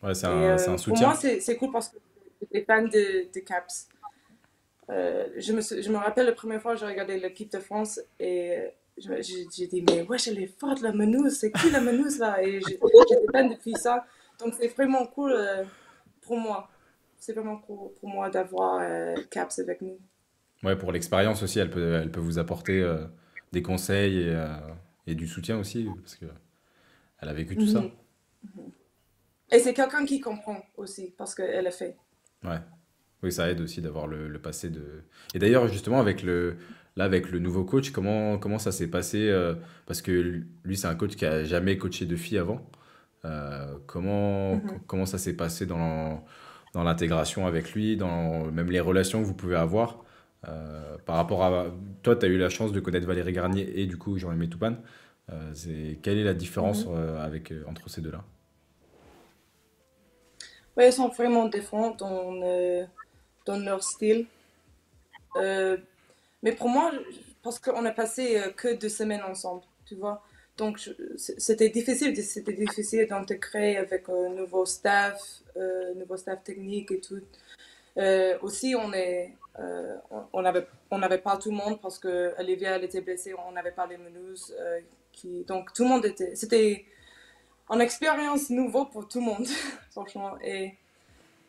Ouais, Et c'est un pour moi, soutien. c'est cool parce que j'étais fan de Caps. Je me rappelle la première fois que j'ai regardé l'équipe de France et j'ai dit, mais wesh, elle est forte, la Manouse, c'est qui la Manouse là? Et j'étais fan depuis ça. Donc c'est vraiment cool pour moi. C'est vraiment cool pour moi d'avoir Caps avec nous. Ouais, pour l'expérience aussi, elle peut vous apporter des conseils et du soutien aussi, parce que elle a vécu tout ça. Mhm. Et c'est quelqu'un qui comprend aussi parce qu'elle a fait. Ouais. Oui, ça aide aussi d'avoir le passé de. Et d'ailleurs, justement, là, avec le nouveau coach, comment ça s'est passé parce que lui, c'est un coach qui a jamais coaché de filles avant. Mhm. Comment ça s'est passé dans l'intégration avec lui, dans même les relations que vous pouvez avoir par rapport à. Toi, tu as eu la chance de connaître Valérie Garnier et du coup Jean-Aimé Toupane. Quelle est la différence Mhm. entre ces deux-là? Ouais, ils sont vraiment différents dans leur style. Euh, mais pour moi, parce qu'on a passé que 2 semaines ensemble, tu vois. donc c'était difficile d'intégrer avec nouveau staff technique et tout. Aussi, on n'avait pas tout le monde parce que Olivia elle était blessée, on n'avait pas les menus. Donc tout le monde c'était une expérience nouvelle pour tout le monde, franchement.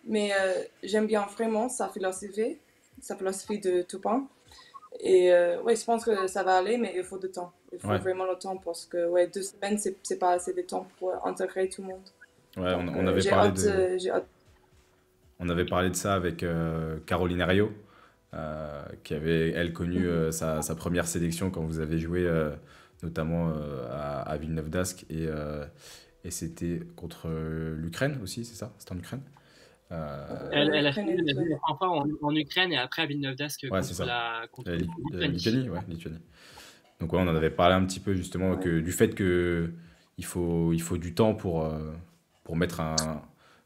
Mais j'aime bien vraiment sa philosophie de Toupin. Et ouais, je pense que ça va aller, mais il faut du temps. Il faut vraiment le temps parce que 2 semaines, c'est pas assez de temps pour intégrer tout le monde. Ouais, Donc, on avait j'ai hâte. On avait parlé de ça avec Caroline Herriot, qui avait, elle, connu sa première sélection quand vous avez joué notamment à Villeneuve d'Ascq. Et c'était contre l'Ukraine aussi, c'est ça? C'était en Ukraine? Elle a fait en Ukraine et après à Villeneuve d'Ascq contre Lituanie. Ouais, Lituanie. Donc ouais, on en avait parlé un petit peu justement du fait qu'il faut du temps pour mettre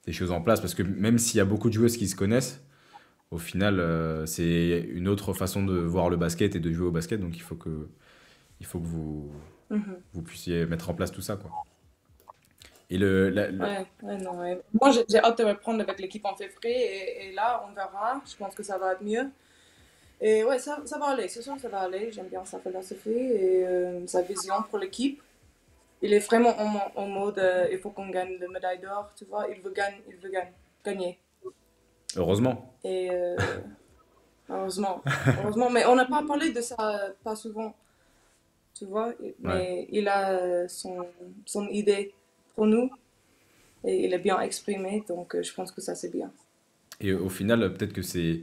des choses en place, parce que même s'il y a beaucoup de joueuses qui se connaissent, au final, c'est une autre façon de voir le basket et de jouer au basket, donc il faut que vous puissiez mettre en place tout ça, quoi. Et Moi, j'ai hâte de reprendre avec l'équipe en février, et là, on verra. Je pense que ça va être mieux. Et ouais, ça va aller, c'est sûr que ça va aller. J'aime bien sa philosophie et sa vision pour l'équipe. Il est vraiment en mode il faut qu'on gagne la médaille d'or, tu vois. Il veut gagner. Heureusement. Et heureusement. Mais on n'a pas parlé de ça pas souvent, tu vois. Mais il a son idée pour nous et il est bien exprimé, donc je pense que ça c'est bien. Et au final, peut-être que c'est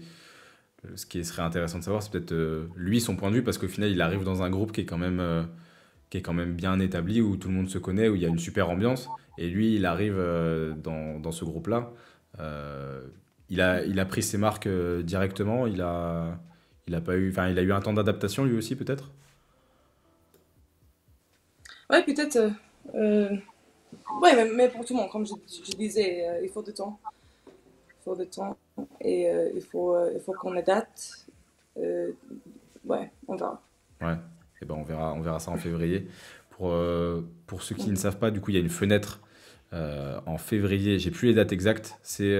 ce qui serait intéressant de savoir, c'est peut-être lui son point de vue, parce qu'au final il arrive dans un groupe qui est quand même bien établi, où tout le monde se connaît, où il y a une super ambiance, et lui il arrive dans ce groupe-là. Il a pris ses marques directement. Il a eu un temps d'adaptation lui aussi, peut-être. Ouais, peut-être. Ouais, mais pour tout le monde, comme je disais, il faut du temps. Il faut du temps et il faut qu'on adapte. Ouais, on verra. Ouais. Et ben on verra ça en février. Pour ceux qui ne savent pas, du coup, il y a une fenêtre en février. J'ai plus les dates exactes. C'est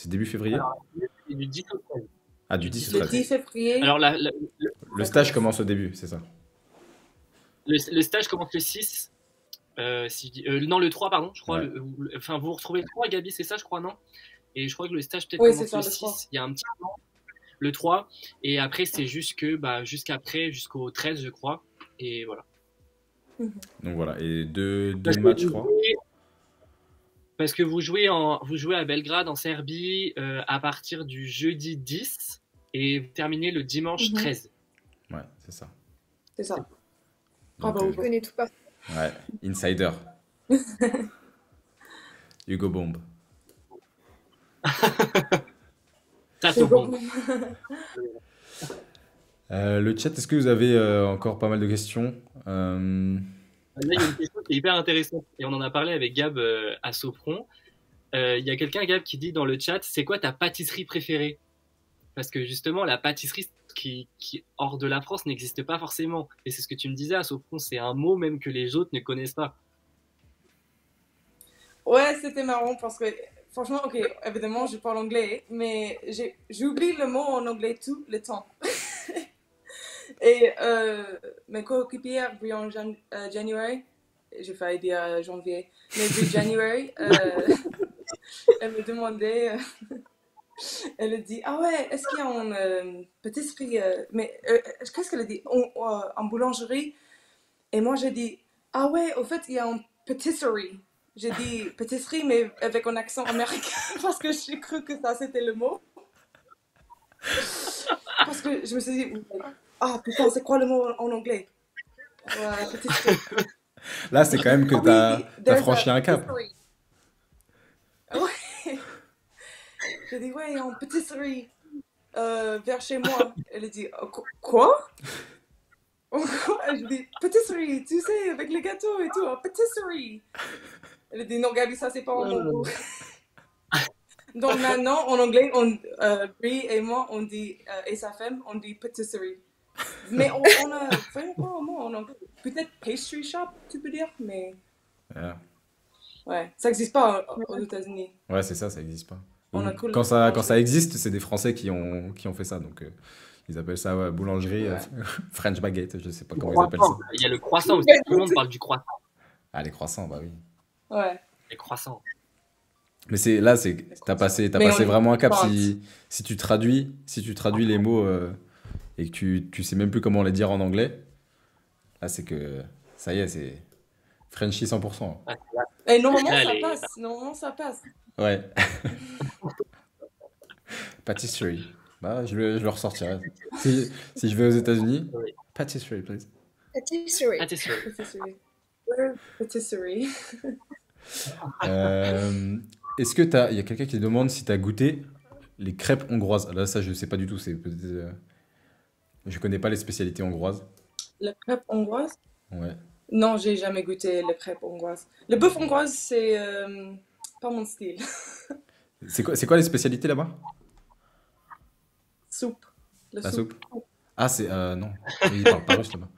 début février. Alors, c'est du 10 au 13. Ah, du 10 au 13. Le 10 février. Alors, le stage commence au début, c'est ça? Le stage commence le 6. Si je dis, non, le 3, pardon. Je crois. Ouais. Enfin, vous retrouvez le 3, Gabi, c'est ça, je crois, non? Et je crois que le stage peut-être Oui, commence le 6. Il y a un petit peu. Le 3. Et après, c'est jusqu'après, jusqu'au 13, je crois. Et voilà. Donc voilà. Et deux matchs, je crois. Parce que vous jouez à Belgrade, en Serbie, à partir du jeudi 10 et vous terminez le dimanche 13. Ouais, c'est ça. C'est ça. Bravo, vous connaissez tout par. Ouais, insider. Hugo Bomb. Ça c'est bon. Le chat, est-ce que vous avez encore pas mal de questions? Là, il y a une question qui est hyper intéressante et on en a parlé avec Gab à Sopron. Il y a quelqu'un, Gab, qui dit dans le chat, c'est quoi ta pâtisserie préférée? Parce que justement, la pâtisserie qui hors de la France n'existe pas forcément. Et c'est ce que tu me disais à Sopron, c'est un mot même que les autres ne connaissent pas. Ouais, c'était marrant parce que franchement, ok, évidemment, je parle anglais, mais j'oublie le mot en anglais tout le temps. Et mes coéquipières, Brian January, j'ai failli dire janvier, mais Brian January, elle me demandait, elle a dit, ah ouais, est-ce qu'il y a une pâtisserie, mais qu'est-ce qu'elle a dit, en boulangerie? Et moi j'ai dit, ah ouais, au fait, il y a une pâtisserie. J'ai dit pâtisserie, mais avec un accent américain, parce que j'ai cru que ça c'était le mot. Parce que je me suis dit, ah putain, c'est quoi le mot en anglais? Ouais, pâtisserie. Là, c'est quand même que t'as franchi un cap. Ouais. J'ai dit, ouais, il y a une pâtisserie vers chez moi. Elle a dit, quoi? Je dis, pâtisserie, tu sais, avec les gâteaux et tout, pâtisserie. Elle a dit, non, Gabi, ça, c'est pas un mot. Donc maintenant, en anglais, Brie et moi, on dit, et sa femme, on dit pâtisserie. Mais on a vraiment pas un mot. On a peut-être pastry shop, tu peux dire, mais Yeah. ouais, ça n'existe pas aux États-Unis. Ouais, c'est ça n'existe pas. On a Ou cool. quand ça existe, c'est des Français qui ont fait ça. Donc, ils appellent ça ouais, boulangerie, Ouais. French baguette, je sais pas comment ils appellent ça. Croissant. Il y a le croissant aussi. Tout le monde parle du croissant. Ah, les croissants, bah oui. Ouais. Les croissants. Mais t'as passé Mais on vraiment un cap pense. si tu traduis les mots et que tu sais même plus comment les dire en anglais. Là, c'est que ça y est, c'est Frenchy 100%. Ouais, Et normalement, là, ça les- passe. Normalement, ça passe. Ouais. Patisserie. Bah, je le ressortirai. Si je vais aux États-Unis, Oui. patisserie, please. Patisserie. Ah, t'es sûr. Patisserie. Ouais, patisserie. Est-ce que il y a quelqu'un qui demande si tu as goûté les crêpes hongroises? Là, ça, je sais pas du tout. C'est peut-être, je connais pas les spécialités hongroises. Le crêpe hongroise? Ouais. Non, j'ai jamais goûté le crêpe hongroise. Le bœuf hongroise, c'est pas mon style. C'est quoi les spécialités là-bas? Soupe. Le La soupe? Ah, c'est non. Ils parlent pas russe là-bas.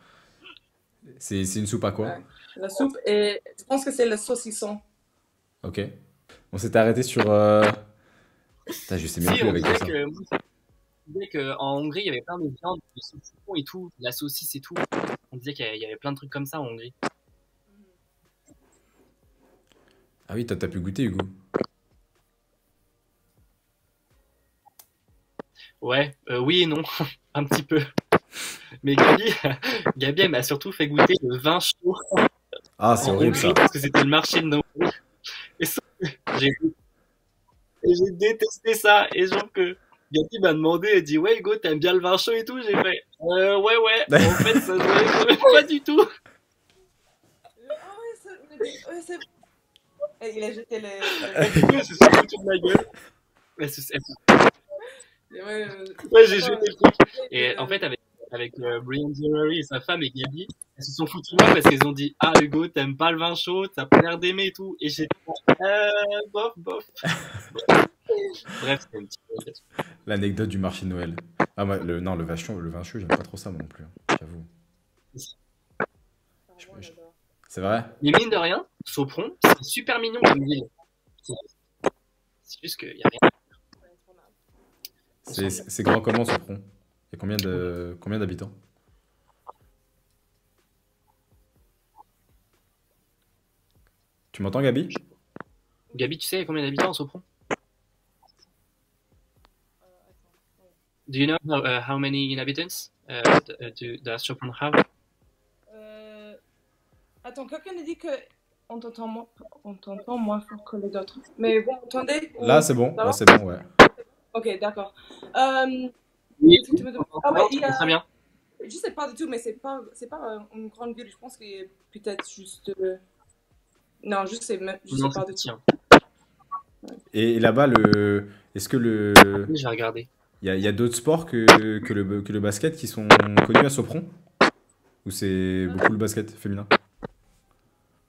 C'est une soupe à quoi? Ouais. La soupe et je pense que c'est le saucisson. Ok. On s'était arrêté sur. Putain, je sais même Si, plus on avec disait ça. qu'en Hongrie, il y avait plein de viandes, de saucisson et tout, la saucisse et tout. On disait qu'il y avait plein de trucs comme ça en Hongrie. Ah oui, t'as pu goûter, Hugo. Ouais, oui et non, un petit peu. Mais Gabi, elle m'a surtout fait goûter le vin chaud Ah, c'est en horrible ça. Hongrie parce que c'était le marché de Noël. Et ça, j'ai j'ai détesté ça. Et genre que Gabi m'a demandé, elle dit ouais Hugo, t'aimes bien le vin chaud et tout. J'ai fait ouais. En fait, ça se voyait pas du tout. Ah ouais, c'est... Et il a jeté Du coup, elle se sont foutues de ma gueule. Ouais, j'ai jeté le truc. Et en fait, avec Brian Zerary et sa femme et Gabi, elles se sont foutues de moi parce qu'elles ont dit ah Hugo, t'aimes pas le vin chaud, t'as pas l'air d'aimer et tout. Et j'ai bof. Bref, c'était une petite conversation. L'anecdote du marché de Noël. Ah, moi, non, le vin chaud, j'aime pas trop ça moi non plus. J'avoue. C'est vrai? Mais mine de rien, Sopron, c'est super mignon comme ville. C'est juste qu'il y a rien. C'est grand comment, Sopron? Il y a combien d'habitants? Tu m'entends, Gabi? Gabi, tu sais, il y a combien d'habitants à Sopron? Do you know how many inhabitants does Sopron have? Attends, quelqu'un a dit que on t'entend moins fort que les autres. Mais vous m'entendez? Là, c'est bon. Ça va? Là, c'est bon, ouais. Ok, d'accord. Oui, Tu me demandes- Ah ouais, il y a... très bien. Je sais pas du tout, mais c'est pas une grande ville. Je pense qu'il y a peut-être juste... Non, je sais Non, pas c'est du tout. petit. Hein. Et là-bas, est-ce que Oui, j'ai regardé. il y a d'autres sports que le basket qui sont connus à Sopron? Ou c'est beaucoup le basket féminin?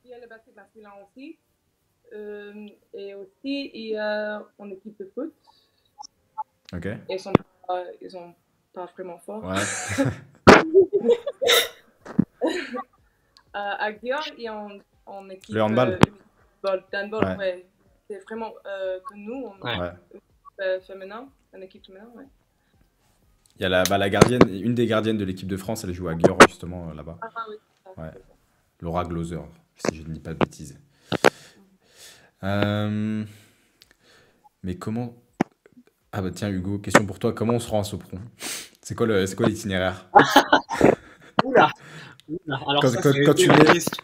Il y a le basket masculin aussi. Et aussi, il y a une équipe de foot. Ok. Et ils sont pas vraiment forts. Ouais. À Györ, il y a une équipe... Le handball? Handball, Ouais. ouais. C'est vraiment comme nous, Ouais. féminin, une équipe féminin, ouais. Il y a la gardienne, une des gardiennes de l'équipe de France, elle joue à Györ justement là-bas. Ah oui. Ouais. Laura Glauser, si je ne dis pas de bêtises. Mais comment... Ah bah tiens Hugo, question pour toi, comment on se rend à Sopron? C'est quoi l'itinéraire? Oula. Alors Quand- ça, quand- c'est quand tu une mets- question.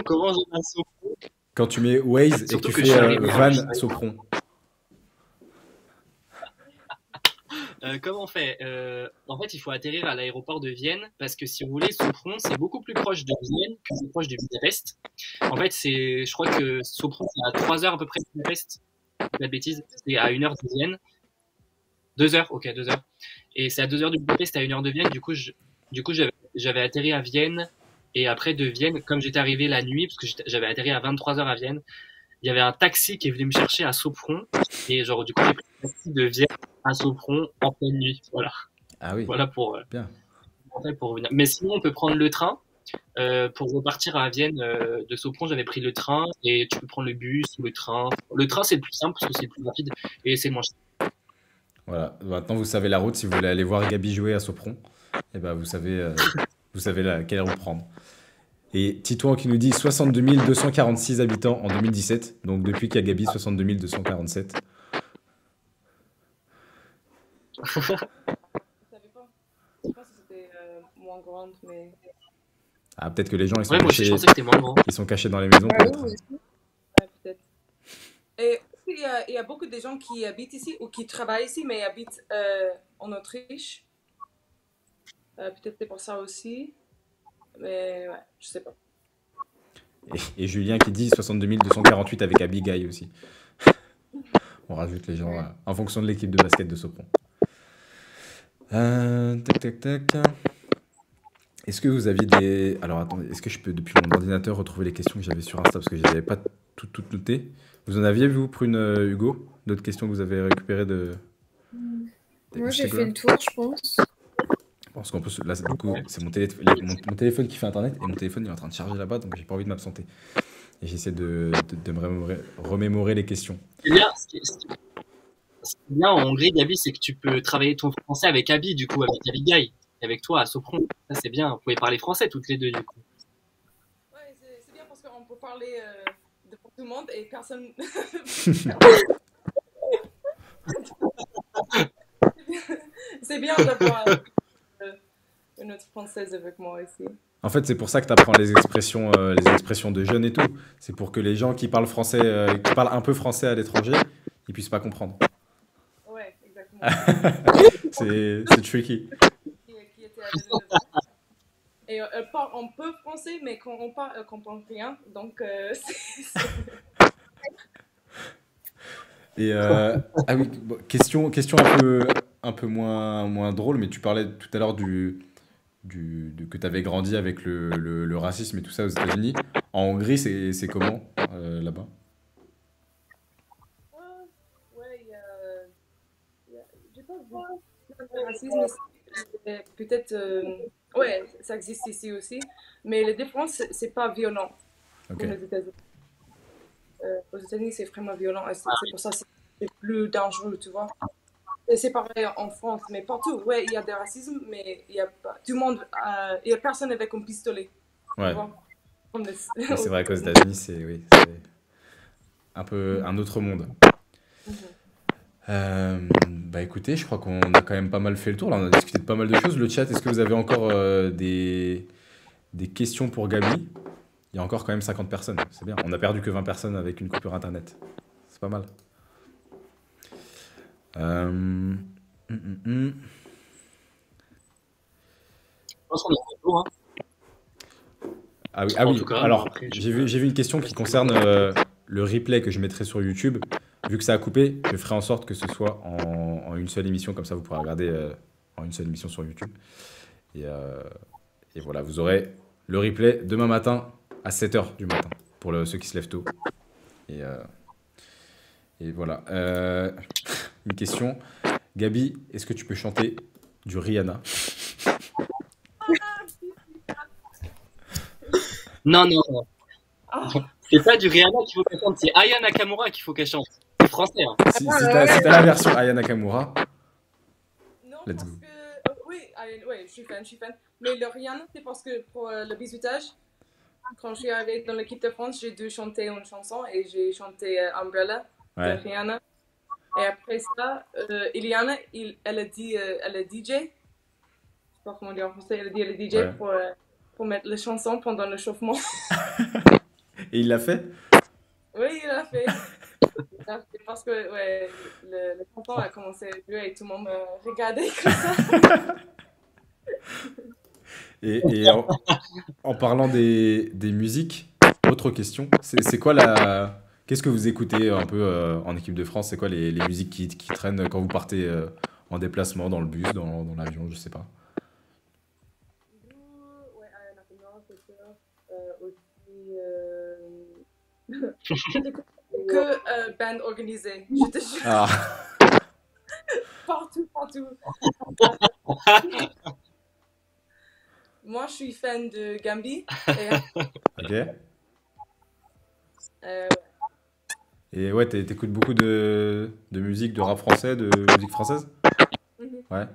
Comment j'ai un Sopron? Quand tu mets Waze et que Surtout tu que fais je suis arrivé Van à- Sopron. Comment on fait En fait, il faut atterrir à l'aéroport de Vienne parce que si vous voulez, Sopron, c'est beaucoup plus proche de Vienne que c'est proche de Budapest. En fait, je crois que Sopron, c'est à 3 heures à peu près de Budapest. Pas de bêtises, c'est à 1 heure de Vienne. 2 heures, ok, 2 heures. Et c'est à 2 heures de Budapest, à 1 heure de Vienne. Du coup, j'avais atterri à Vienne. Et après, de Vienne, comme j'étais arrivé la nuit, parce que j'avais atterri à 23 heures à Vienne, il y avait un taxi qui est venu me chercher à Sopron. Et genre, du coup, j'ai pris le taxi de Vienne à Sopron en pleine nuit. Voilà. Ah oui, Voilà pour bien. rentrer pour revenir. Mais sinon, on peut prendre le train. Pour repartir à Vienne de Sopron, j'avais pris le train et tu peux prendre le bus ou le train. Le train, c'est le plus simple parce que c'est le plus rapide et c'est le moins cher. Voilà, maintenant vous savez la route. Si vous voulez aller voir Gabi jouer à Sopron, et ben vous savez quelle route prendre. Et Titouan qui nous dit 62 246 habitants en 2017. Donc depuis qu'il y a Gabi, 62 247. Je savais pas. Je pense que c'était moins grande, mais. Ah, peut-être que les gens ils sont, Ouais, moi aussi, cachés, je pensais que c'était moins grand. ils sont cachés dans les maisons. Ah oui, peut-être. oui, aussi. Ouais, peut-être. Et aussi, il y a beaucoup de gens qui habitent ici ou qui travaillent ici, mais habitent en Autriche. Peut-être c'est pour ça aussi. Mais ouais, je sais pas. Et Julien qui dit 62 248 avec Abigail aussi. On rajoute les gens en fonction de l'équipe de basket de Sopron. Tac, tac, tac. Est-ce que vous aviez des... Alors attendez, est-ce que je peux depuis mon ordinateur retrouver les questions que j'avais sur Insta parce que je n'avais pas toutes notées. Vous en aviez, vous, Prune, Hugo? D'autres questions que vous avez récupérées de... Moi, j'ai fait Instagram? le tour, je pense. Parce qu'en plus, là, du coup, c'est mon téléphone qui fait Internet et mon téléphone il est en train de charger là-bas, donc j'ai pas envie de m'absenter. Et j'essaie de me remémorer les questions. C'est bien, ce qui est bien en Hongrie, Gabi, c'est que tu peux travailler ton français avec Abby, du coup, avec Abigail, et avec toi à Sopron. Ça, c'est bien. Vous pouvez parler français toutes les deux, du coup. Ouais, c'est bien parce qu'on peut parler devant tout le monde et personne. C'est bien d'avoir une autre française avec moi aussi. En fait, c'est pour ça que tu apprends les expressions de jeunes et tout. C'est pour que les gens qui parlent français, qui parlent un peu français à l'étranger, ils puissent pas comprendre. Ouais, exactement. C'est tricky. Qui était à l'université. Et elle parle un peu français, mais quand on parle, elle comprend rien. Donc, Et ah oui, bon, question un peu moins drôle, mais tu parlais tout à l'heure que tu avais grandi avec le racisme et tout ça aux États-Unis. En Hongrie, c'est comment là-bas? ouais, j'ai pas vu le racisme. Peut-être, ouais, ça existe ici aussi. Mais la différence, c'est pas violent Ok. comme les États-Unis. Aux États-Unis, c'est vraiment violent. Et c'est pour ça que c'est plus dangereux, tu vois. Et c'est pareil en France, mais partout, ouais, il y a des racismes, mais il y a pas, tout le monde, il y a personne avec un pistolet, tu Ouais. vois. Comme Mais c'est vrai qu'aux États-Unis, c'est un peu un autre monde. Bah écoutez, je crois qu'on a quand même pas mal fait le tour. Là, on a discuté de pas mal de choses. Le chat, est-ce que vous avez encore des questions pour Gabi? Il y a encore quand même 50 personnes. C'est bien. On a perdu que 20 personnes avec une coupure internet. C'est pas mal. Je pense qu'on a fait le tour, hein. Ah oui, En tout cas, alors après, j'ai vu une question qui concerne le replay que je mettrai sur YouTube. Vu que ça a coupé, je ferai en sorte que ce soit en une seule émission, comme ça vous pourrez regarder en une seule émission sur YouTube. Et voilà, vous aurez le replay demain matin à 7h du matin, pour ceux qui se lèvent tôt. Et voilà. Une question. Gabi, est-ce que tu peux chanter du Rihanna? Non, non, non. Ah, C'est pas du Rihanna qu'il faut qu'elle chante, c'est Aya Nakamura qu'il faut qu'elle chante. C'est français, hein. Si t'as la version Aya Nakamura, non, let's parce go. que, oui, ouais, je suis fan. Mais le Rihanna, c'est parce que pour le bisutage, quand je suis arrivée dans l'équipe de France, j'ai dû chanter une chanson et j'ai chanté Umbrella de Ouais. Rihanna. Et après ça, Iliana, elle a dit, elle a DJ, je sais pas comment dire en français, elle a dit, elle est DJ Ouais. pour mettre les chansons pendant le chauffement. Et il l'a fait? Oui, il a fait. Parce que ouais, le chanson a commencé à jouer et tout le monde me regardait comme ça. Et en parlant des musiques, autre question, c'est quoi qu'est-ce que vous écoutez un peu en équipe de France? C'est quoi les musiques qui traînent quand vous partez en déplacement, dans le bus, dans l'avion, je sais pas. Ouais, Aya Nakamura, c'est sûr. Aussi, que band organisée, je te jure. Ah, Partout. Moi, je suis fan de Gambi. Ok. Euh, Et ouais, t'écoutes beaucoup de musique, de rap français, de musique française? mhm. Ouais.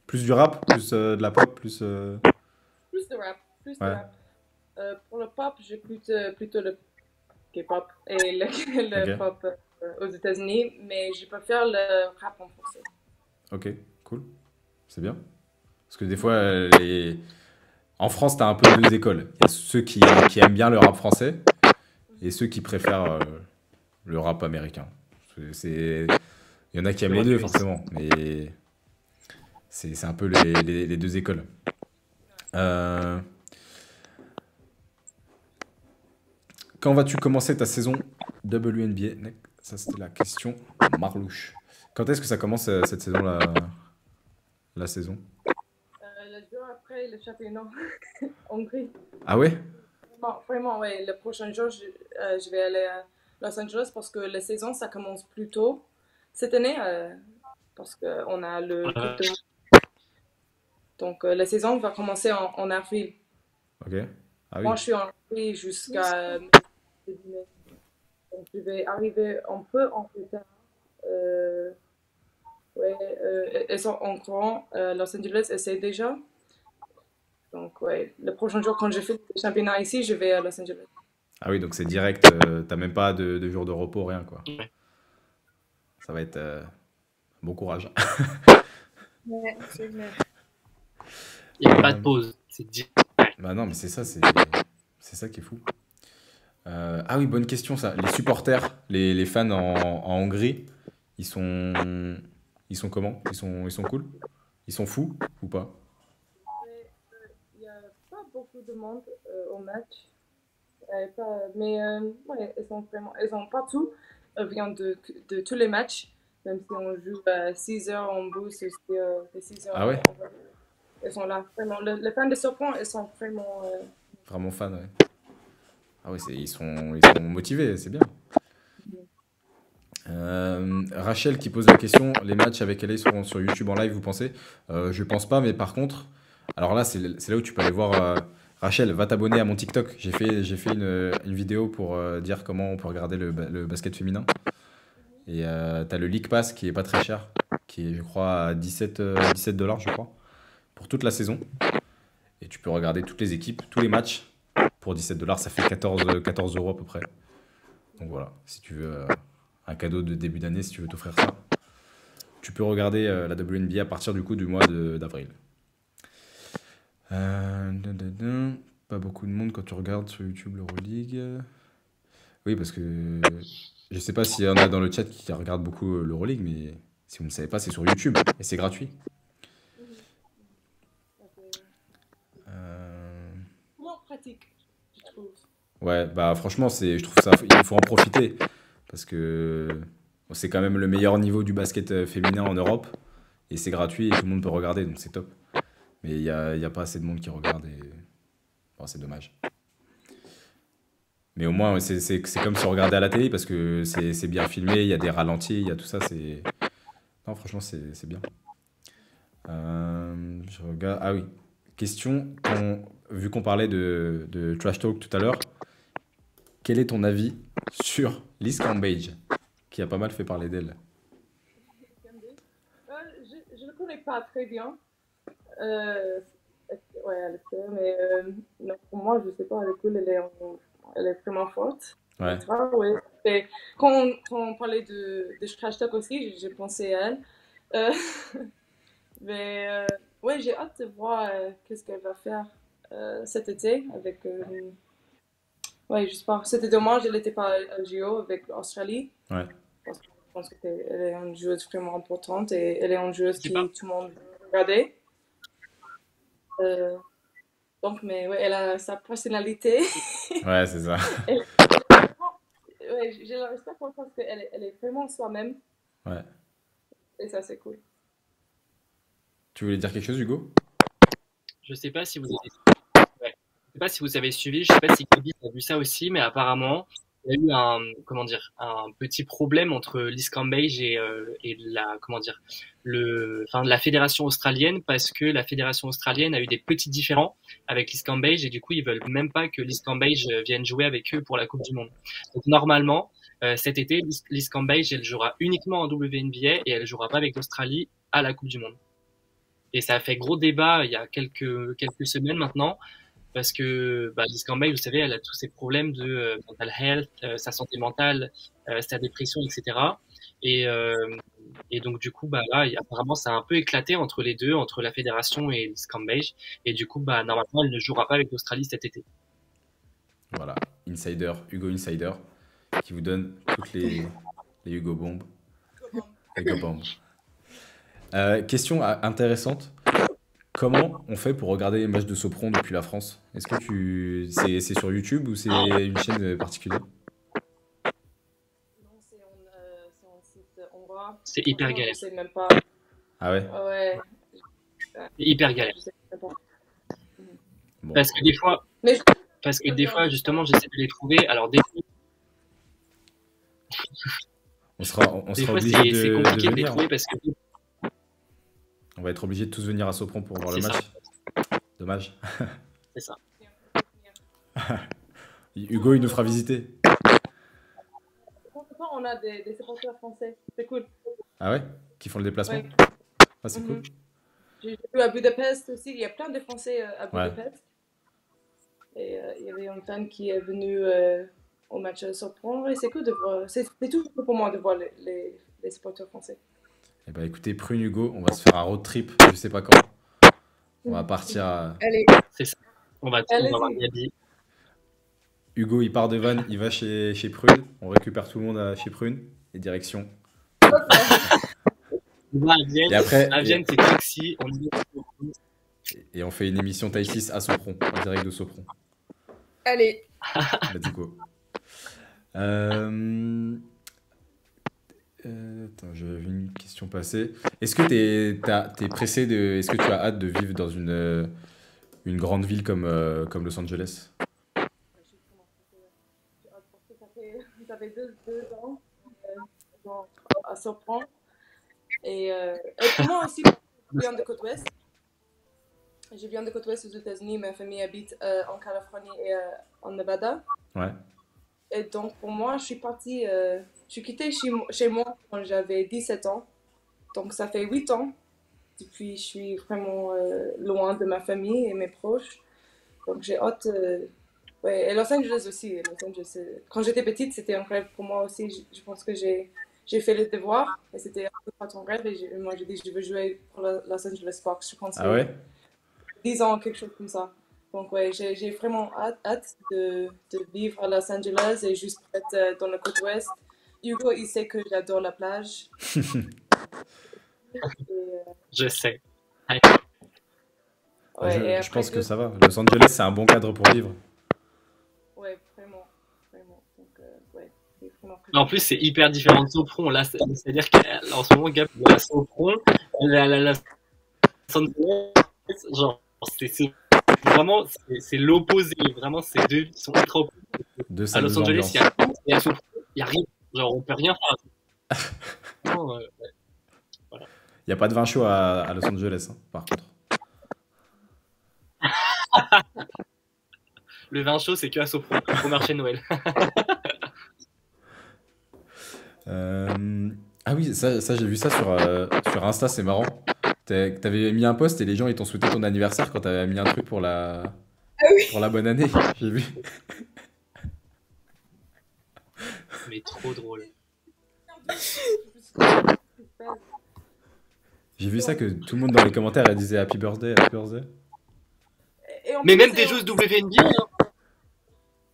Plus du rap, plus de la pop, plus. Plus de rap, plus de Ouais. rap. Pour le pop, j'écoute plutôt le K-pop et le, le Ok. pop aux États-Unis, mais je préfère le rap en français. Ok. Cool. C'est bien. Parce que des fois, en France, t'as un peu deux écoles. Il y a ceux qui aiment bien le rap français et ceux qui préfèrent le rap américain. Il y en a qui aiment les deux, forcément, mais c'est un peu les deux écoles. Euh, Quand vas-tu commencer ta saison WNBA? Ça, c'était la question Marlouche. Quand est-ce que ça commence cette saison, la saison? Le jour après le championnat Hongrie. Ah ouais? Vraiment, ouais. Le prochain jour, je vais aller à Los Angeles parce que la saison, ça commence plus tôt cette année parce qu'on a le Coupe de Monde. Donc, la saison va commencer en avril. Ok. Ah oui. Moi, je suis en avril jusqu'à début mai. Donc, je vais arriver un peu en retard. Euh, ouais, elles sont en courant. Los Angeles essaie déjà. Donc, ouais, le prochain jour, quand je fais le championnat ici, je vais à Los Angeles. Ah oui, donc c'est direct. T'as même pas de jour de repos, rien, quoi. Ouais. Ça va être bon courage. Ouais, c'est clair. Il n'y a pas de pause. C'est direct. Bah non, mais c'est ça, c'est ça qui est fou. Ah oui, bonne question ça. Les supporters, les fans en Hongrie, ils sont comment? Ils sont cool? Ils sont fous ou pas? Il n'y a pas beaucoup de monde au match. Mais ouais, elles sont partout. Elles viennent de tous les matchs. Même si on joue à 6 heures en bus, c'est 6 heures. Ah ouais? Elles sont là, vraiment. Les fans de Sopron, elles sont vraiment. Vraiment fans, ouais. Ah ouais, ils sont motivés, c'est bien. Rachel qui pose la question, les matchs avec LA seront sur YouTube en live, vous pensez? Je pense pas, mais par contre, alors là, c'est là où tu peux aller voir. Rachel, va t'abonner à mon TikTok. J'ai fait une vidéo pour dire comment on peut regarder le basket féminin. Et t'as le League Pass qui est pas très cher, qui est, je crois, à 17 $, je crois, pour toute la saison. Et tu peux regarder toutes les équipes, tous les matchs pour 17 $. Ça fait 14 euros à peu près. Donc voilà, si tu veux un cadeau de début d'année, si tu veux t'offrir ça, tu peux regarder la WNBA à partir du coup du mois d'avril. Pas beaucoup de monde quand tu regardes sur YouTube l'Euroleague. Oui, parce que je sais pas s'il y en a dans le chat qui regardent beaucoup l'Euroleague, mais si vous ne le savez pas, c'est sur YouTube et c'est gratuit. Euh, Comment pratique, je trouve. Ouais, bah franchement, je trouve ça, il faut en profiter parce que bon, c'est quand même le meilleur niveau du basket féminin en Europe et c'est gratuit et tout le monde peut regarder, donc c'est top. Mais il y a pas assez de monde qui regarde et bon, c'est dommage. Mais au moins, ouais, c'est comme si on regardait à la télé parce que c'est bien filmé, il y a des ralentis, il y a tout ça, c'est. Non, franchement, c'est bien. Je regarde. Ah oui. Question, vu qu'on parlait de Trash Talk tout à l'heure, quel est ton avis sur Liz Cambage, qui a pas mal fait parler d'elle? Je ne le connais pas très bien. Ouais, elle est cool, mais non, pour moi, je sais pas, elle est cool, elle est vraiment forte. Ouais. Ouais. Et quand on parlait de Trash Talk aussi, j'ai pensé à elle. Euh, mais ouais, j'ai hâte de voir qu'est-ce qu'elle va faire cet été avec. Ouais, j'espère. C'était dommage, elle n'était pas à JO avec l'Australie. Ouais. Parce que je pense qu'elle est une joueuse vraiment importante et elle est une joueuse C'est qui pas- tout le monde veut regarder. Euh, donc, mais ouais, elle a sa personnalité. Ouais, c'est ça. Elle- ouais, j'ai le respect pour elle parce elle est vraiment soi-même Ouais. et ça, c'est cool. Tu voulais dire quelque chose, Hugo? Je sais pas si vous avez... ouais. Je sais pas si vous avez suivi, je sais pas si Gabi a vu ça aussi, mais apparemment, il y a eu un petit problème entre l'Iskandbej et la fédération australienne, parce que la fédération australienne a eu des petits différends avec l'Iskandbej et du coup ils veulent même pas que l'Iskandbej vienne jouer avec eux pour la Coupe du Monde. Donc normalement, cet été, l'Iskandbej elle jouera uniquement en WNBA et elle jouera pas avec l'Australie à la Coupe du Monde. Et ça a fait gros débat il y a quelques semaines maintenant, parce que l'Iskandbej, vous savez, elle a tous ces problèmes de mental health, sa santé mentale, sa dépression, etc. Et, euh, et donc du coup, là, apparemment, ça a un peu éclaté entre les deux, entre la fédération et l'Iskandbej. Et du coup, normalement, elle ne jouera pas avec l'Australie cet été. Voilà, Insider, Hugo Insider, qui vous donne toutes les Hugo Bombes. Hugo Bombes. Question intéressante. Comment on fait pour regarder les matchs de Sopron depuis la France? Est-ce que c'est sur YouTube ou c'est une chaîne particulière? Non, c'est un site hongrois. C'est hyper Franchement, galère. je sais même pas. Ah ouais? Ouais, C'est hyper galère. je sais même pas. Bon. Parce que des fois, justement, j'essaie de les trouver. Alors des On sera fois, obligé c'est de compliqué de les venir. trouver parce que On va être obligé de tous venir à Sopron pour voir le c'est ça. match. Dommage. C'est ça. Hugo, il nous fera visiter. Pourquoi on a des supporters français? C'est cool. Ah ouais? Qui font le déplacement? Ouais. Ah, c'est cool. J'ai vu à Budapest aussi. Il y a plein de Français à Ouais. Budapest. Et il y avait une fan qui est venue au match à Sopron. Et c'est cool de voir. C'est toujours cool pour moi de voir les supporters français. Eh ben, écoutez, Prune Hugo, on va se faire un road trip, je sais pas quand. On va partir à... Allez, C'est ça. On va Allez-y. voir Gabi. Hugo, il part de Vannes, il va chez Prune. On récupère tout le monde chez Prune. Et direction. On va à Vienne. Et après, À Vienne, c'est taxi. On y et on fait une émission Taille 6 à Sopron, en direct de Sopron. allez. Let's go. Attends, j'avais vu une question passer. Est-ce que t'es pressé de... Est-ce que tu as hâte de vivre dans une grande ville comme Los Angeles? Ça fait deux ans à Sopron. Et pour moi aussi, je viens de côte ouest. Je viens de côte ouest aux États-Unis. Ma famille habite en Californie et en Nevada. Ouais. Et donc, pour moi, je suis quittée chez moi quand j'avais 17 ans. Donc, ça fait 8 ans depuis je suis vraiment loin de ma famille et mes proches. Donc, j'ai hâte. Ouais, et Los Angeles aussi. Los Angeles, quand j'étais petite, c'était un rêve pour moi aussi. Je pense que j'ai fait le devoir et c'était un peu pas ton rêve. Et moi, j'ai dit je veux jouer pour la Los Angeles Fox. Je pense Ah ouais? 10 ans, quelque chose comme ça. Donc, ouais, j'ai vraiment hâte de vivre à Los Angeles et juste être dans le côte ouest. Hugo, il sait que j'adore la plage. Je sais. Ouais, et Je pense après, que ça va. Los Angeles, c'est un bon cadre pour vivre. Ouais, vraiment, vraiment. Donc, ouais, c'est vraiment En plus, c'est hyper différent de Sopron. Là, c'est-à-dire qu'en ce moment, Gab, à Sopron, la genre, c'est vraiment, c'est l'opposé. Vraiment, ces deux villes sont ultra opposées. De À salles Los Angeles, d'ambiance. il y a tout, et à Sopron, il n'y a rien. Genre, on peut rien faire. Non, Il n'y a pas de vin chaud à Los Angeles, hein, par contre. le vin chaud, c'est que à Sopron, au marché de Noël. Ah oui, ça j'ai vu ça sur Insta, c'est marrant. T'avais mis un post et les gens ils t'ont souhaité ton anniversaire quand t'avais mis un truc pour la bonne année. J'ai vu. Mais trop drôle. J'ai vu ça que tout le monde dans les commentaires elle disait Happy Birthday, Happy Birthday. Et en Mais plus, même des joueuses WNBA, hein.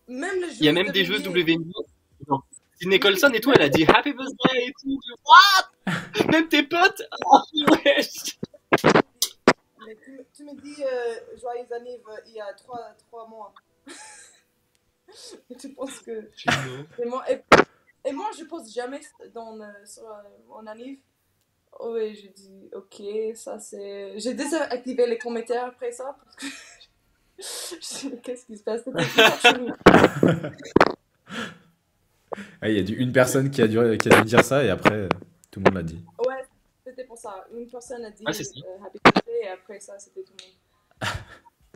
Même le Il y a même des joueuses WNBA. Genre, Sydney Colson et tout, elle a dit Happy Birthday et tout. What? Même tes potes? Oh, wesh. Mais tu me dis joyeux anniv il y a 3 mois. Et tu penses que... Et moi, je pose jamais sur mon anniv. Oh, et je dis, ok, ça c'est... J'ai désactivé les commentaires après ça, parce que... je sais, qu'est-ce qui se passe? C'était hyper chelou. Ouais, il y a une personne qui a dû dire ça et après, tout le monde l'a dit. Ouais, c'était pour ça. Une personne a dit Ouais, c'est ça. Happy Birthday et après ça, c'était tout le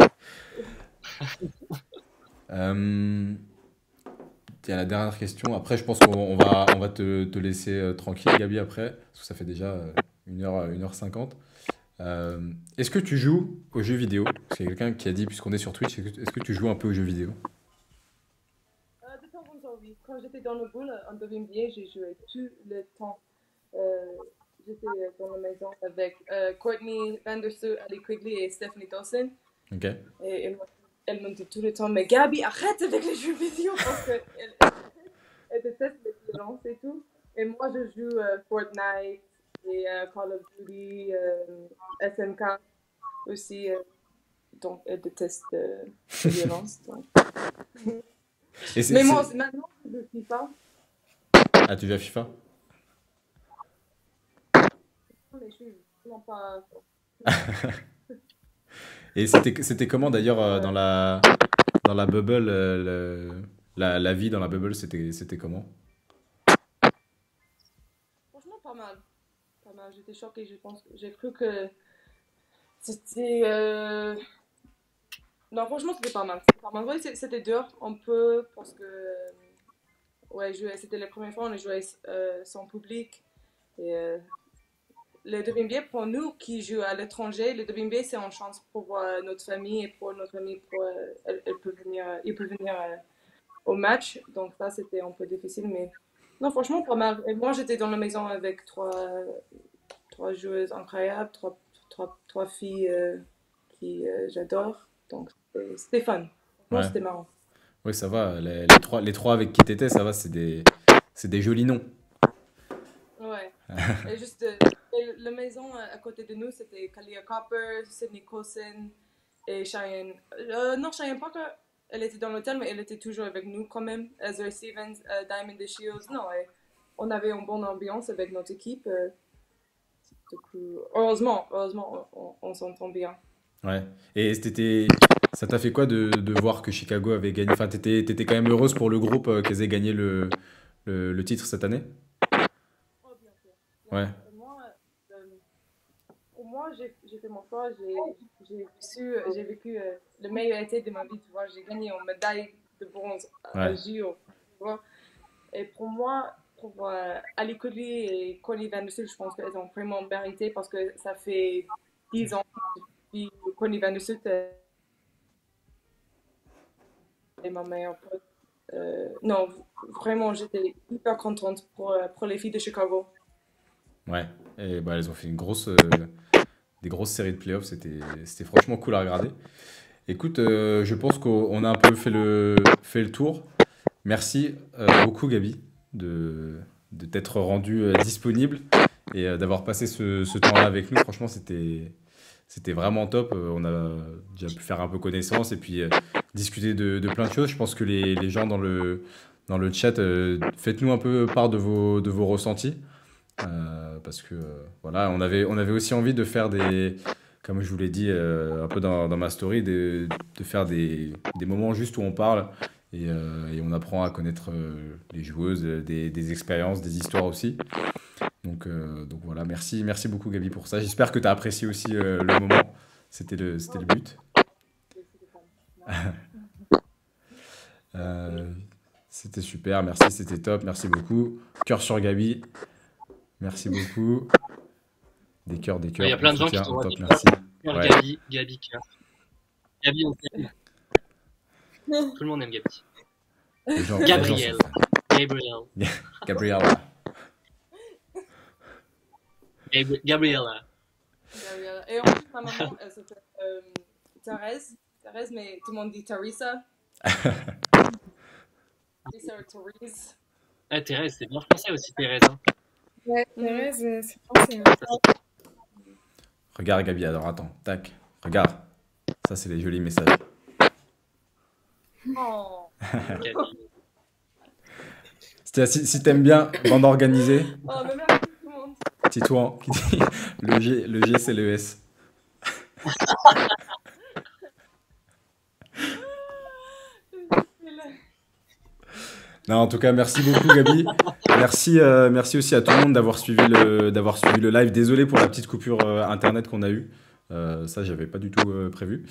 monde. Euh, Tiens, la dernière question. Après, je pense qu'on va te laisser tranquille, Gabi, après, parce que ça fait déjà 1h50. Est-ce que tu joues aux jeux vidéo? Parce qu'il y a quelqu'un qui a dit, puisqu'on est sur Twitch, est-ce que tu joues un peu aux jeux vidéo? De temps en temps, oui. Quand j'étais dans le boule en WNBA, j'ai joué tout le temps. Euh, J'étais dans la maison avec Courtney Vandersloot, Ali Quigley et Stephanie Dawson. Ok. Et elle me dit tout le temps, mais Gabi, arrête avec les jeux vidéo parce qu'elle elle déteste les violences et tout. Et moi, je joue Fortnite et Call of Duty, SNK aussi. Donc, elle déteste les violences. Donc. Et Mais moi, maintenant, je joue FIFA. Ah, tu joues à FIFA? Mais je suis vraiment pas. Et c'était comment d'ailleurs dans la bubble, la vie dans la bubble, c'était comment? Franchement, pas mal. Pas mal. J'étais choquée. J'ai cru que c'était. Non, franchement, c'était pas mal. C'était pas mal. Oui, c'était dur un peu parce que. Ouais, c'était la première fois on a joué sans public. Et le WNBA, pour nous qui jouons à l'étranger, le WNBA, c'est une chance pour voir notre famille et pour notre famille, elle peut venir, il peut venir au match. Donc ça, c'était un peu difficile, mais non, franchement, pas mal. Et moi, j'étais dans la maison avec trois joueuses incroyables, trois filles qui j'adore. Donc c'était fun. Franchement, Ouais. c'était marrant. Oui, ça va. Les trois avec qui t'étais, ça va, c'est des jolis noms. Ouais. Et juste, la maison à côté de nous, c'était Kalia Copper, Sydney Coulson et Cheyenne. Non, Cheyenne Parker, elle était dans l'hôtel, mais elle était toujours avec nous quand même. Ezra Stevens, Diamond DeShields. Non, on avait une bonne ambiance avec notre équipe. Du coup, heureusement, on s'entend bien. Ouais. Et ça t'a fait quoi de voir que Chicago avait gagné? Enfin, t'étais quand même heureuse pour le groupe qu'ils aient gagné le titre cette année? Oh, bien sûr. Ouais. Euh, pour moi, j'ai fait mon choix. J'ai vécu le meilleur été de ma vie. Tu vois, j'ai gagné une médaille de bronze à Ouais. JO. Tu vois. Et pour moi, pour Ali Quigley et Courtney Vandersloot, je pense qu'elles ont vraiment mérité parce que ça fait 10 ans depuis Courtney Vandersloot est ma meilleure pote. Non, vraiment, j'étais hyper contente pour les filles de Chicago. Ouais. Et bah, elles ont fait des grosses séries de playoffs. C'était franchement cool à regarder. Écoute, je pense qu'on a un peu fait le tour. Merci beaucoup, Gabi, de t'être rendu disponible et d'avoir passé ce temps-là avec nous. Franchement, c'était vraiment top. On a déjà pu faire un peu connaissance et puis discuter de plein de choses. Je pense que les gens dans le chat, faites-nous un peu part de vos ressentis. Parce que voilà, on avait aussi envie de faire comme je vous l'ai dit un peu dans ma story, de faire des moments juste où on parle et on apprend à connaître les joueuses, des expériences, des histoires aussi. Donc voilà, merci beaucoup Gabi pour ça. J'espère que tu as apprécié aussi le moment. C'était le but. C'était fun. C'était super, merci, c'était top, merci beaucoup. Cœur sur Gabi, merci beaucoup. Des cœurs, Il y a on plein de gens qui soutient, sont top, dit merci. cœur, Ouais. Gabi, cœur. Gabi, on t'aime. Tout le monde aime Gabi. Les gens Gabriel. sont fans. Gabriel. Gabriella. Gabriella. Et en plus, ma maman, elle s'appelle Thérèse. Thérèse, mais tout le monde dit Teresa. Thérèse. Ah, Thérèse, c'est bien français aussi, Thérèse. Hein. Ouais, Thérèse, c'est français. Hein. Regarde Gabi, alors attends, tac, regarde. Ça, c'est les jolis messages. Oh. Gabi. Si t'aimes bien, bande organisée, Oh, mais merci tout le monde. Titouan qui dit le G c'est le S. Non, en tout cas, merci beaucoup, Gabi. Merci aussi à tout le monde d'avoir suivi le live. Désolé pour la petite coupure Internet qu'on a eue. Ça, j'avais pas du tout prévu.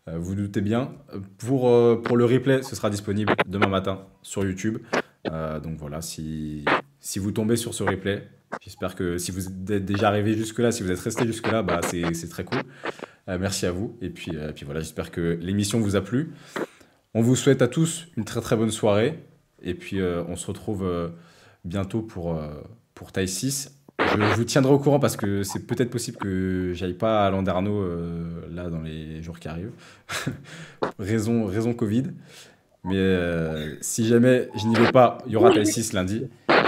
Vous doutez bien. Pour le replay, ce sera disponible demain matin sur YouTube. Donc voilà, si vous tombez sur ce replay, j'espère que si vous êtes déjà arrivé jusque-là, si vous êtes resté jusque-là, bah, c'est très cool. Merci à vous. Et puis voilà, j'espère que l'émission vous a plu. On vous souhaite à tous une très très bonne soirée. Et puis on se retrouve bientôt pour taille 6. Je vous tiendrai au courant parce que c'est peut-être possible que j'aille pas à Landerneau là dans les jours qui arrivent. raison Covid. Mais si jamais je n'y vais pas, il y aura taille 6 lundi.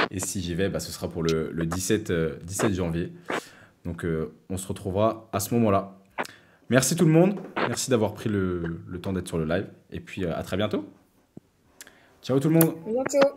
Et si j'y vais, bah, ce sera pour le 17 janvier. Donc on se retrouvera à ce moment-là. Merci tout le monde. Merci d'avoir pris le temps d'être sur le live. Et puis à très bientôt. Ciao tout le monde. À bientôt.